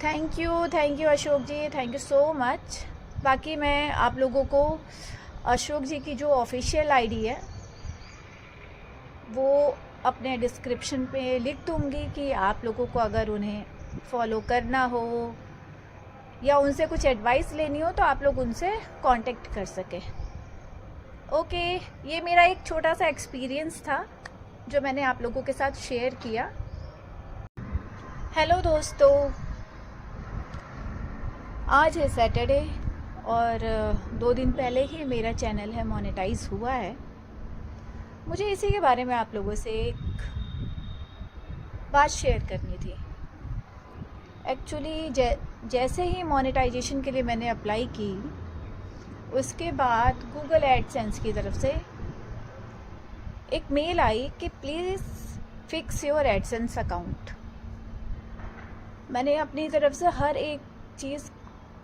thank you Ashok ji, thank you so much. बाकी मैं आप लोगों को अशोक जी की जो ऑफिशियल आईडी है वो अपने डिस्क्रिप्शन पे लिख दूँगी कि आप लोगों को अगर उन्हें फॉलो करना हो या उनसे कुछ एडवाइस लेनी हो तो आप लोग उनसे कांटेक्ट कर सकें। ओके, ये मेरा एक छोटा सा एक्सपीरियंस था जो मैंने आप लोगों के साथ शेयर किया। हेलो दोस्तों, आज है सैटरडे और 2 दिन पहले ही मेरा चैनल है मोनेटाइज हुआ है। मुझे इसी के बारे में आप लोगों से एक बात शेयर करनी थी। एक्चुअली जैसे ही मोनेटाइजेशन के लिए मैंने अप्लाई की, उसके बाद गूगल एडसेंस की तरफ से एक मेल आई कि please fix your AdSense account. मैंने अपनी तरफ से हर एक चीज़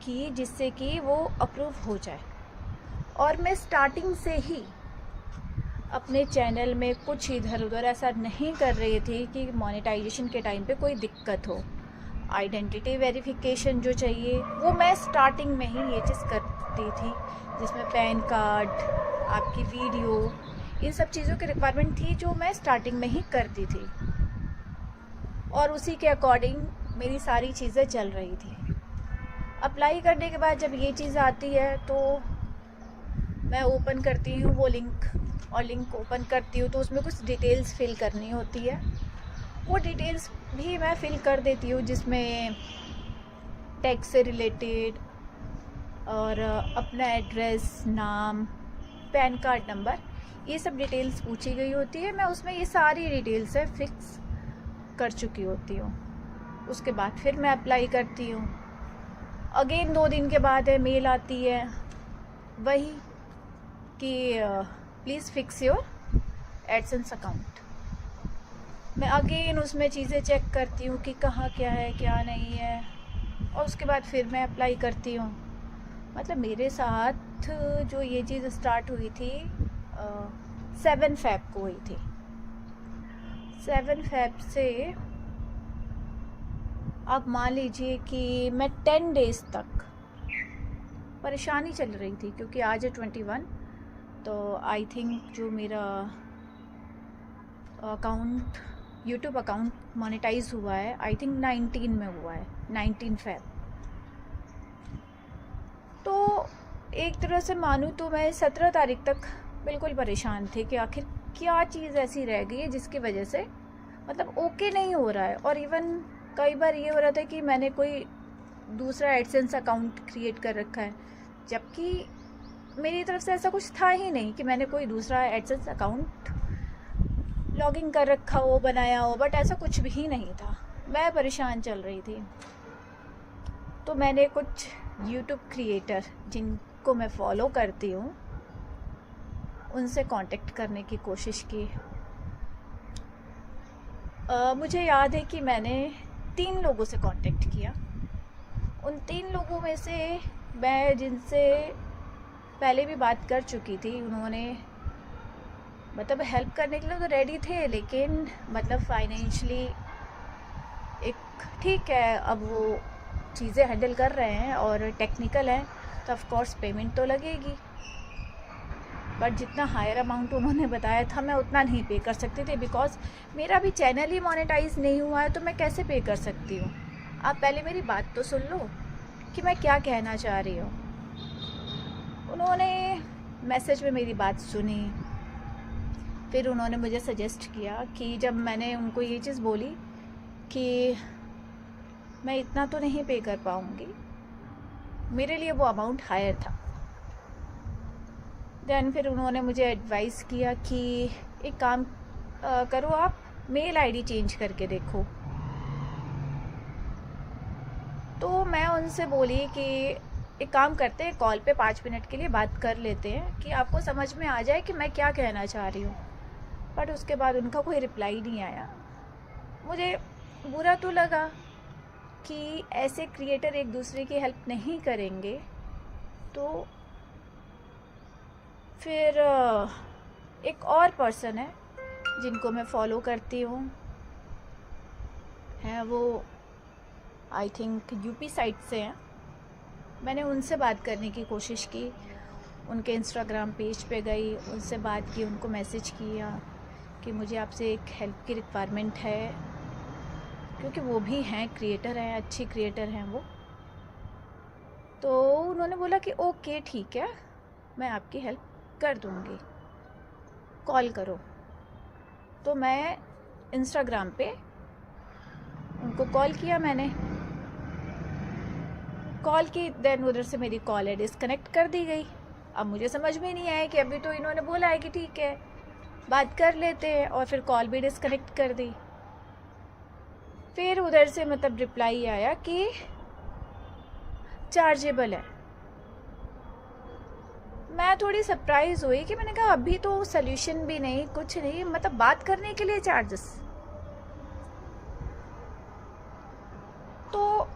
की जिससे कि वो अप्रूव हो जाए। और मैं स्टार्टिंग से ही अपने चैनल में कुछ इधर उधर ऐसा नहीं कर रही थी कि मोनेटाइजेशन के टाइम पे कोई दिक्कत हो। आइडेंटिटी वेरिफिकेशन जो चाहिए वो मैं स्टार्टिंग में ही ये चीज़ करती थी, जिसमें पैन कार्ड, आपकी वीडियो, इन सब चीज़ों की रिक्वायरमेंट थी जो मैं स्टार्टिंग में ही करती थी। और उसी के अकॉर्डिंग मेरी सारी चीज़ें चल रही थी। अप्लाई करने के बाद जब ये चीज़ आती है तो मैं ओपन करती हूँ वो लिंक, और लिंक ओपन करती हूँ तो उसमें कुछ डिटेल्स फिल करनी होती है। वो डिटेल्स भी मैं फिल कर देती हूँ, जिसमें टैक्स से रिलेटेड और अपना एड्रेस, नाम, पैन कार्ड नंबर, ये सब डिटेल्स पूछी गई होती है। मैं उसमें ये सारी डिटेल्स है फिक्स कर चुकी होती हूँ। उसके बाद फिर मैं अप्लाई करती हूँ। अगेन 2 दिन के बाद है मेल आती है वही कि please fix your AdSense account. मैं अगेन उसमें चीज़ें चेक करती हूँ कि कहाँ क्या है क्या नहीं है, और उसके बाद फिर मैं अप्लाई करती हूँ। मतलब मेरे साथ जो ये चीज़ स्टार्ट हुई थी 7 फ़रवरी को हुई थी। 7 फ़रवरी से आप मान लीजिए कि मैं 10 डेज़ तक परेशानी चल रही थी, क्योंकि आज है 21, तो आई थिंक जो मेरा अकाउंट, यूट्यूब अकाउंट मोनेटाइज हुआ है, आई थिंक 19 में हुआ है, 19 फ़रवरी। तो एक तरह से मानूँ तो मैं 17 तारीख तक बिल्कुल परेशान थी कि आखिर क्या चीज़ ऐसी रह गई है जिसकी वजह से मतलब ओके नहीं हो रहा है। और इवन कई बार ये हो रहा था कि मैंने कोई दूसरा एडसेंस अकाउंट क्रिएट कर रखा है, जबकि मेरी तरफ से ऐसा कुछ था ही नहीं कि मैंने कोई दूसरा एडसेंस अकाउंट लॉगिन कर रखा हो, बनाया हो, बट ऐसा कुछ भी नहीं था। मैं परेशान चल रही थी। तो मैंने कुछ यूट्यूब क्रिएटर जिनको मैं फॉलो करती हूँ उनसे कांटेक्ट करने की कोशिश की। मुझे याद है कि मैंने 3 लोगों से कांटेक्ट किया। उन 3 लोगों में से मैं जिनसे पहले भी बात कर चुकी थी, उन्होंने मतलब हेल्प करने के लिए तो रेडी थे, लेकिन मतलब फाइनेंशियली एक ठीक है, अब वो चीज़ें हैंडल कर रहे हैं और टेक्निकल हैं तो ऑफ कोर्स पेमेंट तो लगेगी, बट जितना हायर अमाउंट उन्होंने बताया था मैं उतना नहीं पे कर सकती थी, बिकॉज मेरा भी चैनल ही मोनेटाइज नहीं हुआ है, तो मैं कैसे पे कर सकती हूँ। आप पहले मेरी बात तो सुन लो कि मैं क्या कहना चाह रही हूँ। उन्होंने मैसेज में मेरी बात सुनी, फिर उन्होंने मुझे सजेस्ट किया कि जब मैंने उनको ये चीज़ बोली कि मैं इतना तो नहीं पे कर पाऊँगी, मेरे लिए वो अमाउंट हायर था। देन फिर उन्होंने मुझे एडवाइस किया कि एक काम करो, आप मेल आईडी चेंज करके देखो। तो मैं उनसे बोली कि एक काम करते हैं, कॉल पे 5 मिनट के लिए बात कर लेते हैं कि आपको समझ में आ जाए कि मैं क्या कहना चाह रही हूँ। बट उसके बाद उनका कोई रिप्लाई नहीं आया। मुझे बुरा तो लगा कि ऐसे क्रिएटर एक दूसरे की हेल्प नहीं करेंगे, तो फिर एक और पर्सन है जिनको मैं फॉलो करती हूँ, है वो आई थिंक यूपी साइड से हैं। मैंने उनसे बात करने की कोशिश की, उनके इंस्टाग्राम पेज पे गई, उनसे बात की, उनको मैसेज किया कि मुझे आपसे एक हेल्प की रिक्वायरमेंट है, क्योंकि वो भी हैं क्रिएटर हैं, अच्छी क्रिएटर हैं वो। तो उन्होंने बोला कि ओके ठीक है, मैं आपकी हेल्प कर दूँगी, कॉल करो। तो मैं इंस्टाग्राम पे उनको कॉल किया, मैंने कॉल की, देन उधर से मेरी कॉल है डिस्कनेक्ट कर दी गई। अब मुझे समझ में नहीं आया कि अभी तो इन्होंने बोला है कि ठीक है बात कर लेते हैं, और फिर कॉल भी डिस्कनेक्ट कर दी। फिर उधर से मतलब रिप्लाई आया कि चार्जेबल है। मैं थोड़ी सरप्राइज़ हुई कि मैंने कहा अभी तो सल्यूशन भी नहीं, कुछ नहीं, मतलब बात करने के लिए चार्जेस। तो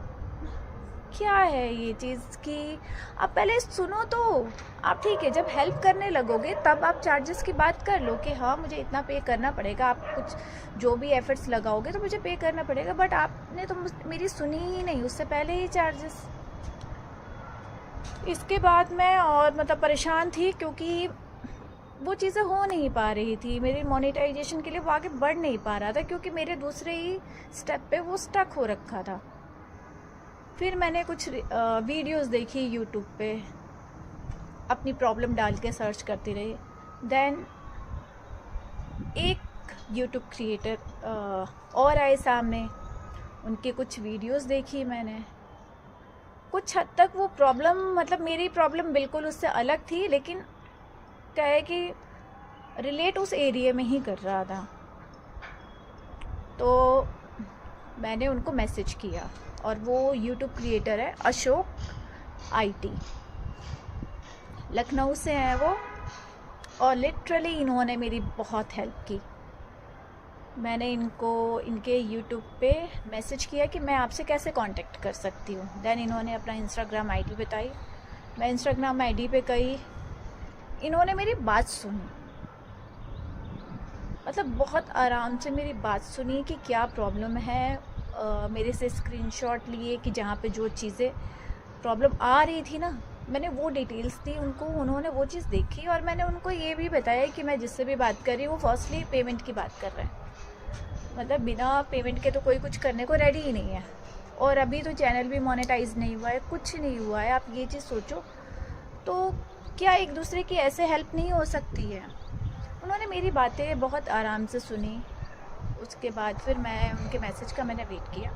क्या है ये चीज़ कि आप पहले सुनो तो। आप ठीक है, जब हेल्प करने लगोगे तब आप चार्जेस की बात कर लो कि हाँ मुझे इतना पे करना पड़ेगा, आप कुछ जो भी एफर्ट्स लगाओगे तो मुझे पे करना पड़ेगा। बट आपने तो मेरी सुनी ही नहीं, उससे पहले ही चार्जेस। इसके बाद मैं और मतलब परेशान थी, क्योंकि वो चीज़ें हो नहीं पा रही थी मेरी मोनेटाइजेशन के लिए, वो आगे बढ़ नहीं पा रहा था, क्योंकि मेरे दूसरे ही स्टेप पे वो स्टक हो रखा था। फिर मैंने कुछ वीडियोस देखी यूट्यूब पे, अपनी प्रॉब्लम डाल के सर्च करती रही। देन एक यूट्यूब क्रिएटर और आए सामने, उनके कुछ वीडियोस देखी मैंने। कुछ हद तक वो प्रॉब्लम, मतलब मेरी प्रॉब्लम बिल्कुल उससे अलग थी, लेकिन क्या है कि रिलेट उस एरिया में ही कर रहा था। तो मैंने उनको मैसेज किया, और वो यूट्यूब क्रिएटर है अशोक IT, लखनऊ से हैं वो, और लिटरली इन्होंने मेरी बहुत हेल्प की। मैंने इनको इनके यूट्यूब पे मैसेज किया कि मैं आपसे कैसे कांटेक्ट कर सकती हूँ। देन इन्होंने अपना इंस्टाग्राम ID बताई, मैं इंस्टाग्राम ID पे गई, इन्होंने मेरी बात सुनी, मतलब बहुत आराम से मेरी बात सुनी कि क्या प्रॉब्लम है। मेरे से स्क्रीनशॉट लिए कि जहाँ पे जो चीज़ें प्रॉब्लम आ रही थी ना, मैंने वो डिटेल्स दी उनको, उन्होंने वो चीज़ देखी, और मैंने उनको ये भी बताया कि मैं जिससे भी बात कर रही हूँ वो फर्स्टली पेमेंट की बात कर रहे हैं, मतलब बिना पेमेंट के तो कोई कुछ करने को रेडी ही नहीं है, और अभी तो चैनल भी मोनेटाइज नहीं हुआ है, कुछ नहीं हुआ है। आप ये चीज़ सोचो, तो क्या एक दूसरे की ऐसे हेल्प नहीं हो सकती है। उन्होंने मेरी बातें बहुत आराम से सुनी। उसके बाद फिर मैं उनके मैसेज का मैंने वेट किया।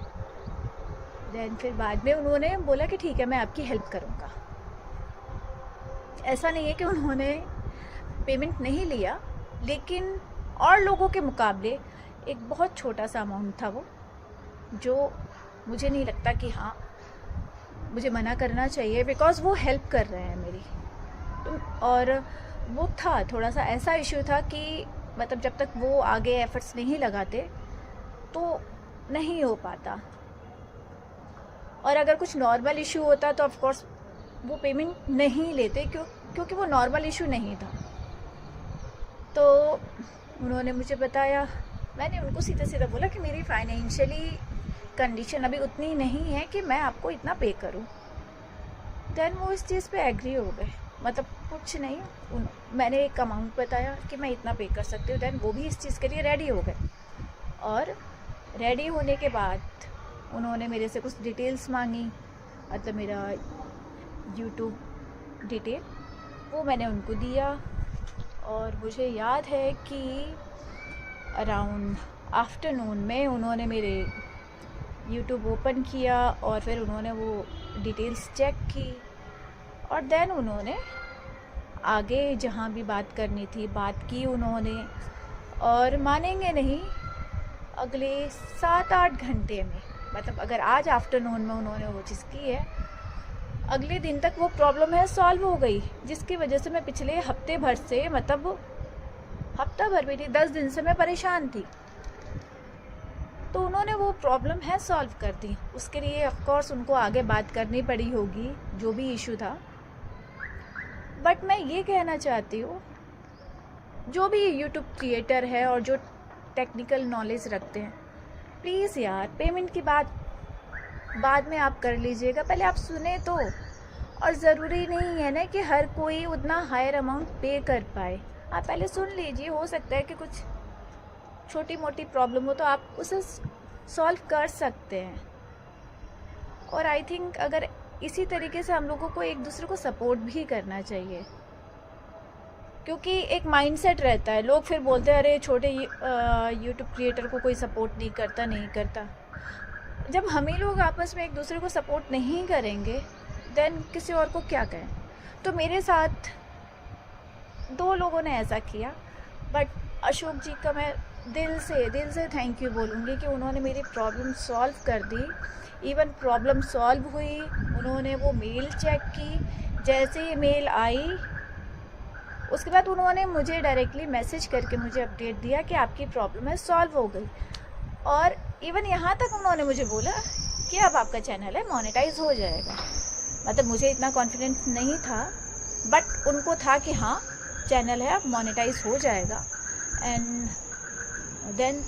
देन फिर बाद में उन्होंने बोला कि ठीक है मैं आपकी हेल्प करूँगा। ऐसा नहीं है कि उन्होंने पेमेंट नहीं लिया, लेकिन और लोगों के मुकाबले एक बहुत छोटा सा अमाउंट था वो, जो मुझे नहीं लगता कि हाँ मुझे मना करना चाहिए, बिकॉज़ वो हेल्प कर रहे हैं मेरी। और वो था थोड़ा सा ऐसा इशू था कि मतलब जब तक वो आगे एफर्ट्स नहीं लगाते तो नहीं हो पाता। और अगर कुछ नॉर्मल इशू होता तो ऑफ कोर्स वो पेमेंट नहीं लेते, क्योंकि वो नॉर्मल इशू नहीं था। तो उन्होंने मुझे बताया, मैंने उनको सीधा सीधा बोला कि मेरी फाइनेंशियली कंडीशन अभी उतनी नहीं है कि मैं आपको इतना पे करूं। देन वो इस चीज़ पे एग्री हो गए, मतलब कुछ नहीं, मैंने एक अमाउंट बताया कि मैं इतना पे कर सकती हूँ। देन वो भी इस चीज़ के लिए रेडी हो गए, और रेडी होने के बाद उन्होंने मेरे से कुछ डिटेल्स मांगी, मतलब मेरा यूट्यूब डिटेल, वो मैंने उनको दिया। और मुझे याद है कि अराउंड आफ्टरनून में उन्होंने मेरे यूट्यूब ओपन किया और फिर उन्होंने वो डिटेल्स चेक की, और देन उन्होंने आगे जहाँ भी बात करनी थी बात की उन्होंने। और मानेंगे नहीं, अगले 7-8 घंटे में, मतलब अगर आज आफ्टरनून में उन्होंने वो चीज़ की है, अगले दिन तक वो प्रॉब्लम है सॉल्व हो गई, जिसकी वजह से मैं पिछले हफ्ते भर से, मतलब हफ्ता भर भी नहीं, 10 दिन से मैं परेशान थी। तो उन्होंने वो प्रॉब्लम है सॉल्व कर दी। उसके लिए ऑफ कोर्स उनको आगे बात करनी पड़ी होगी, जो भी इशू था। बट मैं ये कहना चाहती हूँ, जो भी यूट्यूब क्रिएटर है और जो टेक्निकल नॉलेज रखते हैं, प्लीज़ यार पेमेंट की बात बाद में आप कर लीजिएगा, पहले आप सुने तो। और ज़रूरी नहीं है ना कि हर कोई उतना हायर अमाउंट पे कर पाए, आप पहले सुन लीजिए। हो सकता है कि कुछ छोटी मोटी प्रॉब्लम हो तो आप उसे सॉल्व कर सकते हैं। और आई थिंक अगर इसी तरीके से हम लोगों को एक दूसरे को सपोर्ट भी करना चाहिए, क्योंकि एक माइंडसेट रहता है, लोग फिर बोलते हैं अरे छोटे यूट्यूब क्रिएटर को कोई सपोर्ट नहीं करता। जब हम ही लोग आपस में एक दूसरे को सपोर्ट नहीं करेंगे, देन किसी और को क्या कहें। तो मेरे साथ 2 लोगों ने ऐसा किया, बट अशोक जी का मैं दिल से थैंक यू बोलूँगी कि उन्होंने मेरी प्रॉब्लम सॉल्व कर दी। इवन प्रॉब्लम सॉल्व हुई, उन्होंने वो मेल चेक की, जैसे ही मेल आई उसके बाद उन्होंने मुझे डायरेक्टली मैसेज करके मुझे अपडेट दिया कि आपकी प्रॉब्लम है सॉल्व हो गई। और इवन यहाँ तक उन्होंने मुझे बोला कि अब आपका चैनल है मोनेटाइज हो जाएगा। मतलब मुझे इतना कॉन्फिडेंस नहीं था, बट उनको था कि हाँ चैनल है अब मोनेटाइज हो जाएगा। एंड देन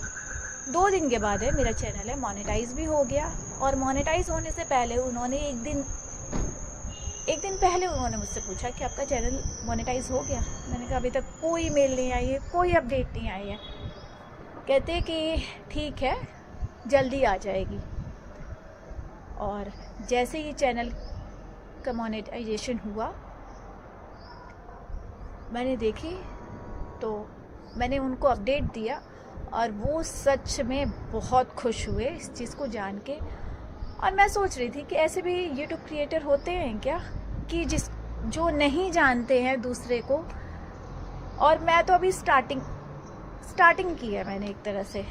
2 दिन के बाद है मेरा चैनल है मोनेटाइज भी हो गया। और मोनेटाइज होने से पहले उन्होंने एक दिन पहले उन्होंने मुझसे पूछा कि आपका चैनल मोनेटाइज हो गया। मैंने कहा अभी तक कोई मेल नहीं आई है, कोई अपडेट नहीं आई है। कहते कि ठीक है जल्दी आ जाएगी। और जैसे ही चैनल का मोनेटाइजेशन हुआ मैंने देखी तो मैंने उनको अपडेट दिया, और वो सच में बहुत खुश हुए इस चीज़ को जान के। और मैं सोच रही थी कि ऐसे भी यूट्यूब क्रिएटर होते हैं क्या, कि जो नहीं जानते हैं दूसरे को। और मैं तो अभी स्टार्टिंग की है मैंने एक तरह से,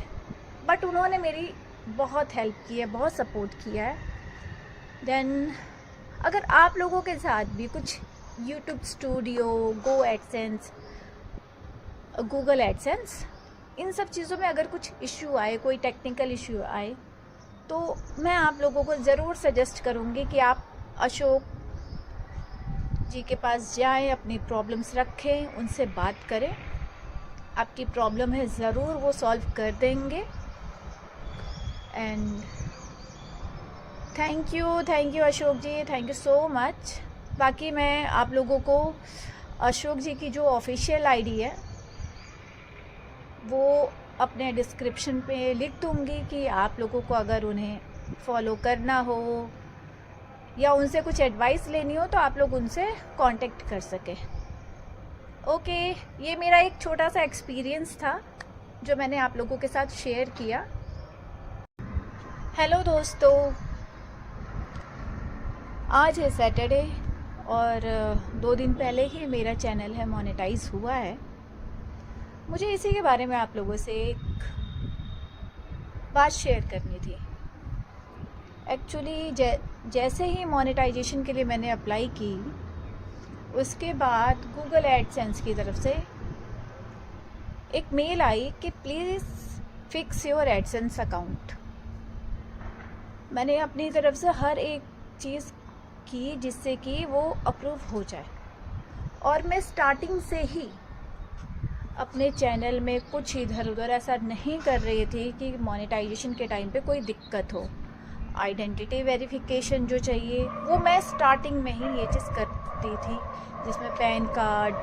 बट उन्होंने मेरी बहुत हेल्प की है, बहुत सपोर्ट किया है। देन अगर आप लोगों के साथ भी कुछ यूट्यूब स्टूडियो, गूगल एडसेंस, इन सब चीज़ों में अगर कुछ इश्यू आए, कोई टेक्निकल इश्यू आए, तो मैं आप लोगों को ज़रूर सजेस्ट करूँगी कि आप अशोक जी के पास जाएं, अपनी प्रॉब्लम्स रखें, उनसे बात करें। आपकी प्रॉब्लम है ज़रूर वो सॉल्व कर देंगे। And thank you Ashok ji, thank you so much. बाकी मैं आप लोगों को अशोक जी की जो ऑफिशियल आईडी है वो अपने डिस्क्रिप्शन पे लिख दूँगी, कि आप लोगों को अगर उन्हें फॉलो करना हो या उनसे कुछ एडवाइस लेनी हो तो आप लोग उनसे कांटेक्ट कर सकें। ओके, ये मेरा एक छोटा सा एक्सपीरियंस था जो मैंने आप लोगों के साथ शेयर किया। हेलो दोस्तों, आज है सैटरडे और 2 दिन पहले ही मेरा चैनल है मोनेटाइज हुआ है। मुझे इसी के बारे में आप लोगों से एक बात शेयर करनी थी। एक्चुअली जैसे ही मोनेटाइजेशन के लिए मैंने अप्लाई की, उसके बाद गूगल एडसेंस की तरफ से एक मेल आई कि please fix your AdSense account. मैंने अपनी तरफ से हर एक चीज़ की जिससे कि वो अप्रूव हो जाए। और मैं स्टार्टिंग से ही अपने चैनल में कुछ इधर उधर ऐसा नहीं कर रही थी कि मोनेटाइजेशन के टाइम पे कोई दिक्कत हो। आइडेंटिटी वेरिफिकेशन जो चाहिए वो मैं स्टार्टिंग में ही ये चीज़ करती थी, जिसमें पैन कार्ड,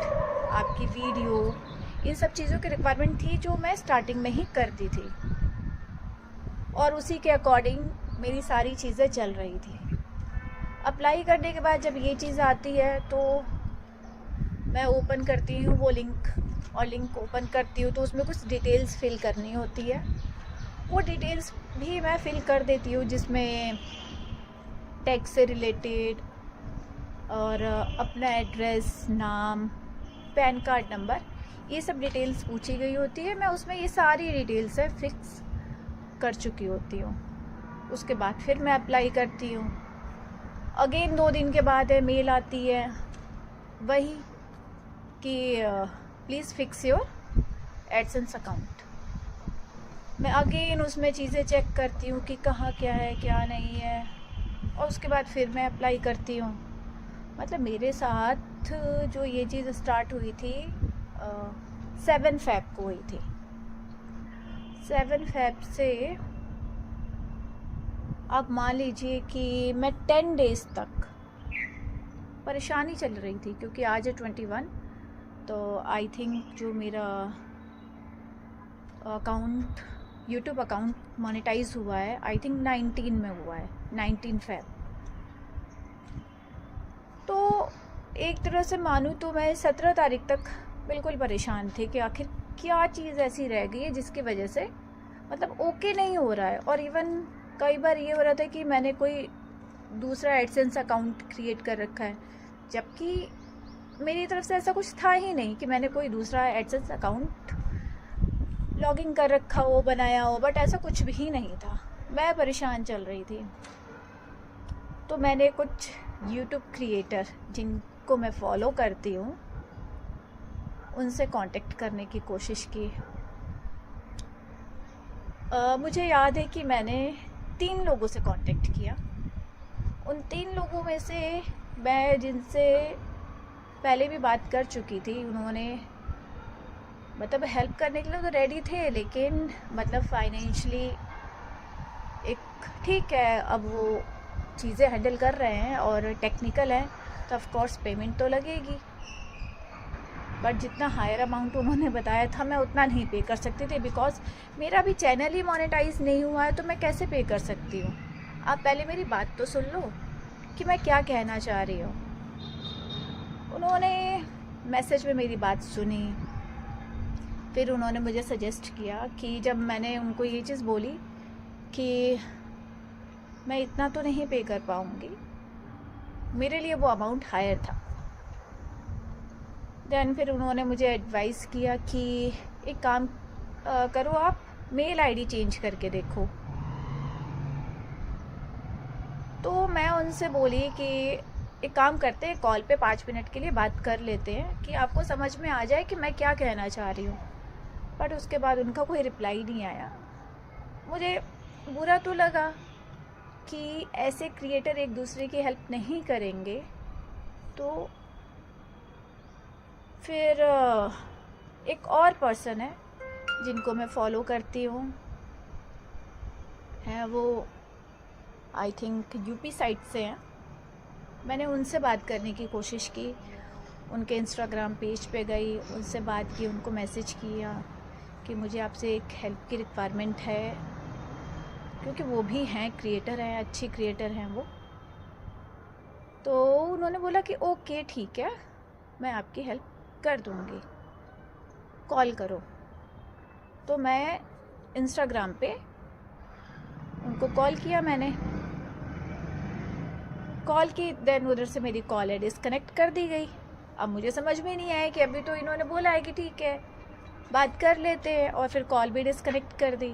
आपकी वीडियो, इन सब चीज़ों की रिक्वायरमेंट थी जो मैं स्टार्टिंग में ही करती थी। और उसी के अकॉर्डिंग मेरी सारी चीज़ें चल रही थी। अप्लाई करने के बाद जब ये चीज़ आती है तो मैं ओपन करती हूँ वो लिंक, और लिंक ओपन करती हूँ तो उसमें कुछ डिटेल्स फिल करनी होती है। वो डिटेल्स भी मैं फिल कर देती हूँ, जिसमें टैक्स से रिलेटेड और अपना एड्रेस, नाम, पैन कार्ड नंबर, ये सब डिटेल्स पूछी गई होती है। मैं उसमें ये सारी डिटेल्स है फिक्स कर चुकी होती हूँ। उसके बाद फिर मैं अप्लाई करती हूँ। अगेन 2 दिन के बाद मेल आती है वही कि please fix your AdSense account. मैं अगेन उसमें चीज़ें चेक करती हूँ कि कहाँ क्या है क्या नहीं है, और उसके बाद फिर मैं अप्लाई करती हूँ। मतलब मेरे साथ जो ये चीज़ स्टार्ट हुई थी 7 फ़रवरी को हुई थी। 7 फ़रवरी से आप मान लीजिए कि मैं 10 डेज़ तक परेशानी चल रही थी, क्योंकि आज है 21, तो आई थिंक जो मेरा अकाउंट, यूट्यूब अकाउंट मोनेटाइज हुआ है, आई थिंक 19 में हुआ है, 19 फ़रवरी। तो एक तरह से मानूँ तो मैं 17 तारीख तक बिल्कुल परेशान थी कि आखिर क्या चीज़ ऐसी रह गई है जिसकी वजह से मतलब ओके नहीं हो रहा है। और इवन कई बार ये हो रहा था कि मैंने कोई दूसरा एडसेंस अकाउंट क्रिएट कर रखा है, जबकि मेरी तरफ से ऐसा कुछ था ही नहीं कि मैंने कोई दूसरा एडसेंस अकाउंट लॉगिन कर रखा हो, बनाया हो, बट ऐसा कुछ भी नहीं था। मैं परेशान चल रही थी। तो मैंने कुछ यूट्यूब क्रिएटर जिनको मैं फॉलो करती हूँ उनसे कांटेक्ट करने की कोशिश की। मुझे याद है कि मैंने 3 लोगों से कांटेक्ट किया। उन 3 लोगों में से मैं जिनसे पहले भी बात कर चुकी थी, उन्होंने मतलब हेल्प करने के लिए तो रेडी थे, लेकिन मतलब फाइनेंशियली एक ठीक है, अब वो चीज़ें हैंडल कर रहे हैं और टेक्निकल है तो ऑफ कोर्स पेमेंट तो लगेगी, बट जितना हायर अमाउंट उन्होंने बताया था मैं उतना नहीं पे कर सकती थी, बिकॉज मेरा भी चैनल ही मोनेटाइज नहीं हुआ है, तो मैं कैसे पे कर सकती हूँ। आप पहले मेरी बात तो सुन लो कि मैं क्या कहना चाह रही हूँ। उन्होंने मैसेज में मेरी बात सुनी, फिर उन्होंने मुझे सजेस्ट किया कि जब मैंने उनको ये चीज़ बोली कि मैं इतना तो नहीं पे कर पाऊँगी, मेरे लिए वो अमाउंट हायर था। देन फिर उन्होंने मुझे एडवाइस किया कि एक काम करो, आप मेल आईडी चेंज करके देखो। तो मैं उनसे बोली कि एक काम करते हैं, कॉल पे 5 मिनट के लिए बात कर लेते हैं कि आपको समझ में आ जाए कि मैं क्या कहना चाह रही हूँ। बट उसके बाद उनका कोई रिप्लाई नहीं आया। मुझे बुरा तो लगा कि ऐसे क्रिएटर एक दूसरे की हेल्प नहीं करेंगे। तो फिर एक और पर्सन है जिनको मैं फॉलो करती हूँ, हैं वो आई थिंक यूपी साइड से हैं। मैंने उनसे बात करने की कोशिश की, उनके इंस्टाग्राम पेज पे गई, उनसे बात की, उनको मैसेज किया कि मुझे आपसे एक हेल्प की रिक्वायरमेंट है, क्योंकि वो भी हैं क्रिएटर हैं, अच्छी क्रिएटर हैं वो। तो उन्होंने बोला कि ओके ठीक है, मैं आपकी हेल्प कर दूँगी, कॉल करो। तो मैं इंस्टाग्राम पे उनको कॉल किया, मैंने कॉल की, देन उधर से मेरी कॉल है डिस्कनेक्ट कर दी गई। अब मुझे समझ में नहीं आया कि अभी तो इन्होंने बोला है कि ठीक है बात कर लेते हैं, और फिर कॉल भी डिस्कनेक्ट कर दी।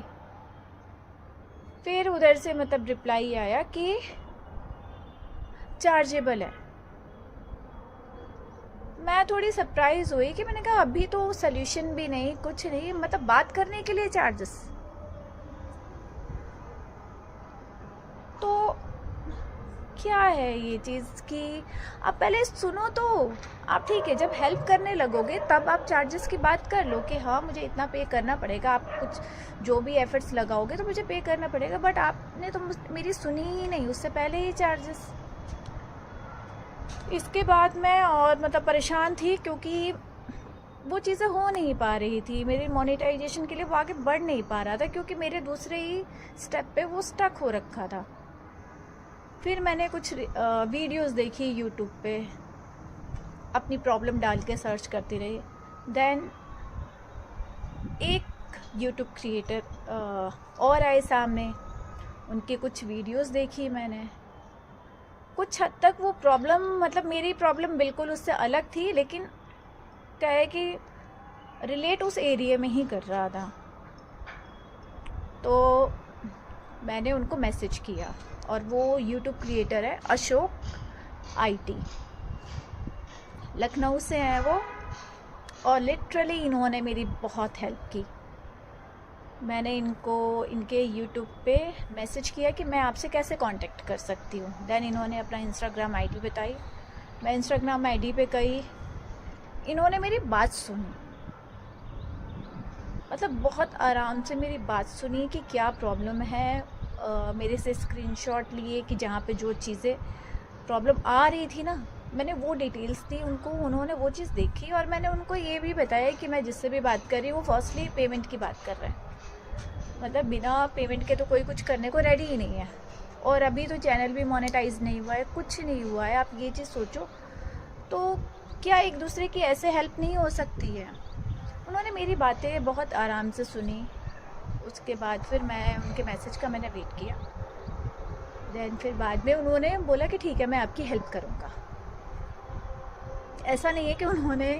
फिर उधर से मतलब रिप्लाई आया कि चार्जेबल है। मैं थोड़ी सरप्राइज़ हुई कि मैंने कहा अभी तो सल्यूशन भी नहीं, कुछ नहीं, मतलब बात करने के लिए चार्जेस। तो क्या है ये चीज़ कि आप पहले सुनो तो। आप ठीक है, जब हेल्प करने लगोगे तब आप चार्जेस की बात कर लो कि हाँ मुझे इतना पे करना पड़ेगा, आप कुछ जो भी एफर्ट्स लगाओगे तो मुझे पे करना पड़ेगा। बट आपने तो मेरी सुनी ही नहीं, उससे पहले ही चार्जेस। इसके बाद मैं और मतलब परेशान थी, क्योंकि वो चीज़ें हो नहीं पा रही थी। मेरी मोनेटाइजेशन के लिए वो आगे बढ़ नहीं पा रहा था, क्योंकि मेरे दूसरे ही स्टेप पे वो स्टक हो रखा था। फिर मैंने कुछ वीडियोस देखी यूट्यूब पे, अपनी प्रॉब्लम डाल के सर्च करती रही। देन एक यूट्यूब क्रिएटर और आए सामने, उनके कुछ वीडियोस देखी मैंने। कुछ हद तक वो प्रॉब्लम, मतलब मेरी प्रॉब्लम बिल्कुल उससे अलग थी, लेकिन क्या है कि रिलेट उस एरिया में ही कर रहा था। तो मैंने उनको मैसेज किया, और वो यूट्यूब क्रिएटर है अशोक IT, लखनऊ से हैं वो। और लिटरली इन्होंने मेरी बहुत हेल्प की। मैंने इनको इनके यूट्यूब पे मैसेज किया कि मैं आपसे कैसे कांटेक्ट कर सकती हूँ। देन इन्होंने अपना इंस्टाग्राम ID बताई, मैं इंस्टाग्राम ID पे गई। इन्होंने मेरी बात सुनी, मतलब बहुत आराम से मेरी बात सुनी कि क्या प्रॉब्लम है। मेरे से स्क्रीनशॉट लिए कि जहाँ पे जो चीज़ें प्रॉब्लम आ रही थी ना, मैंने वो डिटेल्स दी उनको। उन्होंने वो चीज़ देखी, और मैंने उनको ये भी बताया कि मैं जिससे भी बात कर रही हूँ वो फर्स्टली पेमेंट की बात कर रहा है, मतलब बिना पेमेंट के तो कोई कुछ करने को रेडी ही नहीं है। और अभी तो चैनल भी मोनेटाइज नहीं हुआ है, कुछ नहीं हुआ है। आप ये चीज़ सोचो, तो क्या एक दूसरे की ऐसे हेल्प नहीं हो सकती है। उन्होंने मेरी बातें बहुत आराम से सुनी। उसके बाद फिर मैं उनके मैसेज का मैंने वेट किया। देन फिर बाद में उन्होंने बोला कि ठीक है मैं आपकी हेल्प करूँगा। ऐसा नहीं है कि उन्होंने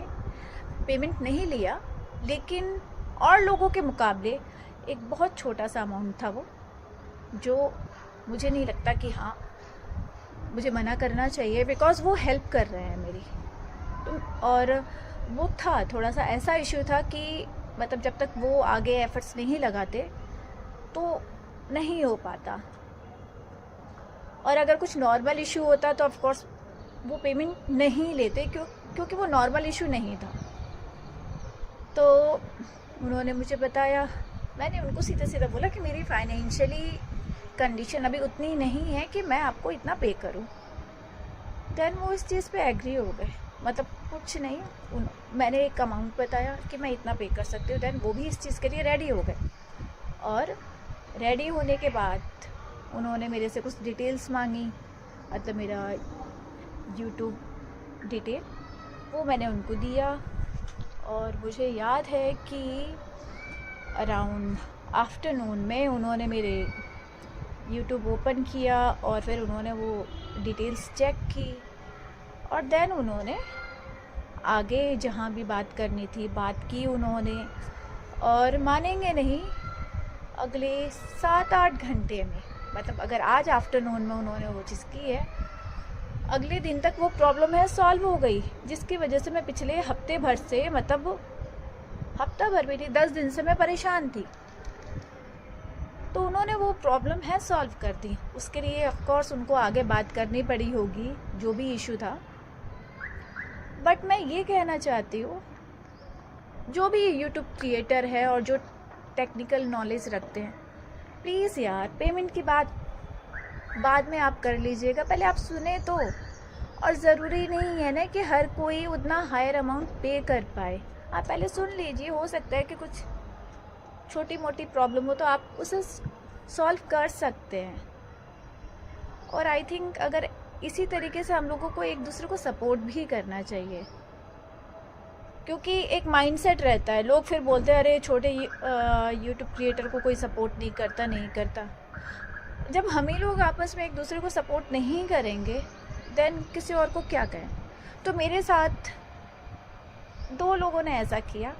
पेमेंट नहीं लिया, लेकिन और लोगों के मुकाबले एक बहुत छोटा सा अमाउंट था वो, जो मुझे नहीं लगता कि हाँ मुझे मना करना चाहिए, बिकॉज़ वो हेल्प कर रहे हैं मेरी। और वो था थोड़ा सा ऐसा इशू था कि मतलब जब तक वो आगे एफर्ट्स नहीं लगाते तो नहीं हो पाता। और अगर कुछ नॉर्मल इशू होता तो ऑफ कोर्स वो पेमेंट नहीं लेते, क्योंकि वो नॉर्मल इशू नहीं था। तो उन्होंने मुझे बताया, मैंने उनको सीधा सीधा बोला कि मेरी फाइनेंशियली कंडीशन अभी उतनी नहीं है कि मैं आपको इतना पे करूं। देन वो इस चीज़ पे एग्री हो गए, मतलब कुछ नहीं, मैंने एक अमाउंट बताया कि मैं इतना पे कर सकती हूँ। देन वो भी इस चीज़ के लिए रेडी हो गए। और रेडी होने के बाद उन्होंने मेरे से कुछ डिटेल्स मांगी, मतलब मेरा यूट्यूब डिटेल, वो मैंने उनको दिया। और मुझे याद है कि अराउंड आफ्टरनून में उन्होंने मेरे यूट्यूब ओपन किया, और फिर उन्होंने वो डिटेल्स चेक की, और देन उन्होंने आगे जहाँ भी बात करनी थी बात की उन्होंने। और मानेंगे नहीं, अगले 7-8 घंटे में, मतलब अगर आज आफ्टरनून में उन्होंने वो चीज़ की है, अगले दिन तक वो प्रॉब्लम है सॉल्व हो गई, जिसकी वजह से मैं पिछले हफ्ते भर से, मतलब हफ्ता भर भी नहीं 10 दिन से मैं परेशान थी। तो उन्होंने वो प्रॉब्लम है सॉल्व कर दी। उसके लिए ऑफ कोर्स उनको आगे बात करनी पड़ी होगी, जो भी इशू था। बट मैं ये कहना चाहती हूँ, जो भी यूट्यूब क्रिएटर है और जो टेक्निकल नॉलेज रखते हैं, प्लीज़ यार पेमेंट की बात बाद में आप कर लीजिएगा, पहले आप सुने तो। और ज़रूरी नहीं है ना कि हर कोई उतना हायर अमाउंट पे कर पाए। आप पहले सुन लीजिए, हो सकता है कि कुछ छोटी मोटी प्रॉब्लम हो तो आप उसे सॉल्व कर सकते हैं। और आई थिंक अगर इसी तरीके से हम लोगों को एक दूसरे को सपोर्ट भी करना चाहिए, क्योंकि एक माइंडसेट रहता है, लोग फिर बोलते हैं अरे छोटे यूट्यूब क्रिएटर को कोई सपोर्ट नहीं करता। जब हम ही लोग आपस में एक दूसरे को सपोर्ट नहीं करेंगे, देन किसी और को क्या कहें। तो मेरे साथ 2 लोगों ने ऐसा किया,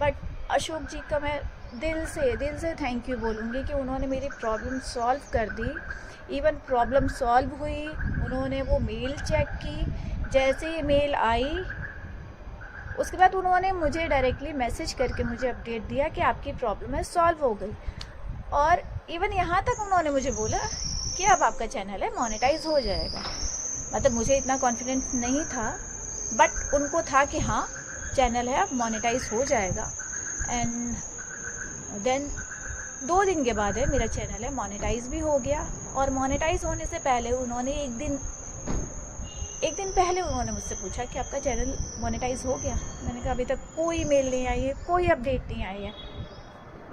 बट अशोक जी का मैं दिल से थैंक यू बोलूँगी कि उन्होंने मेरी प्रॉब्लम सॉल्व कर दी। इवन प्रॉब्लम सॉल्व हुई, उन्होंने वो मेल चेक की, जैसे ही मेल आई उसके बाद उन्होंने मुझे डायरेक्टली मैसेज करके मुझे अपडेट दिया कि आपकी प्रॉब्लम है सॉल्व हो गई। और इवन यहाँ तक उन्होंने मुझे बोला कि अब आपका चैनल है मोनेटाइज हो जाएगा। मतलब मुझे इतना कॉन्फिडेंस नहीं था, बट उनको था कि हाँ चैनल है अब मोनेटाइज हो जाएगा। एंड देन 2 दिन के बाद है मेरा चैनल है मोनेटाइज भी हो गया। और मोनेटाइज होने से पहले उन्होंने एक दिन पहले उन्होंने मुझसे पूछा कि आपका चैनल मोनेटाइज हो गया। मैंने कहा अभी तक कोई मेल नहीं आई है, कोई अपडेट नहीं आई है।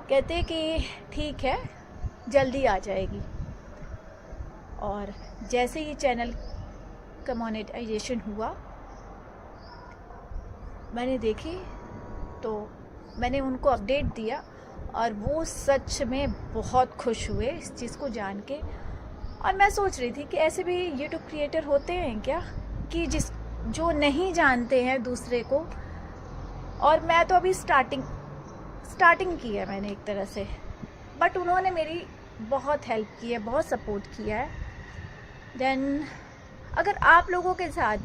कहते कि ठीक है जल्दी आ जाएगी। और जैसे ही चैनल का मोनेटाइजेशन हुआ मैंने देखी तो मैंने उनको अपडेट दिया और वो सच में बहुत खुश हुए इस चीज़ को जान के। और मैं सोच रही थी कि ऐसे भी यूट्यूब क्रिएटर होते हैं क्या कि जो नहीं जानते हैं दूसरे को। और मैं तो अभी स्टार्टिंग की है मैंने एक तरह से, बट उन्होंने मेरी बहुत हेल्प की है, बहुत सपोर्ट किया है। देन अगर आप लोगों के साथ भी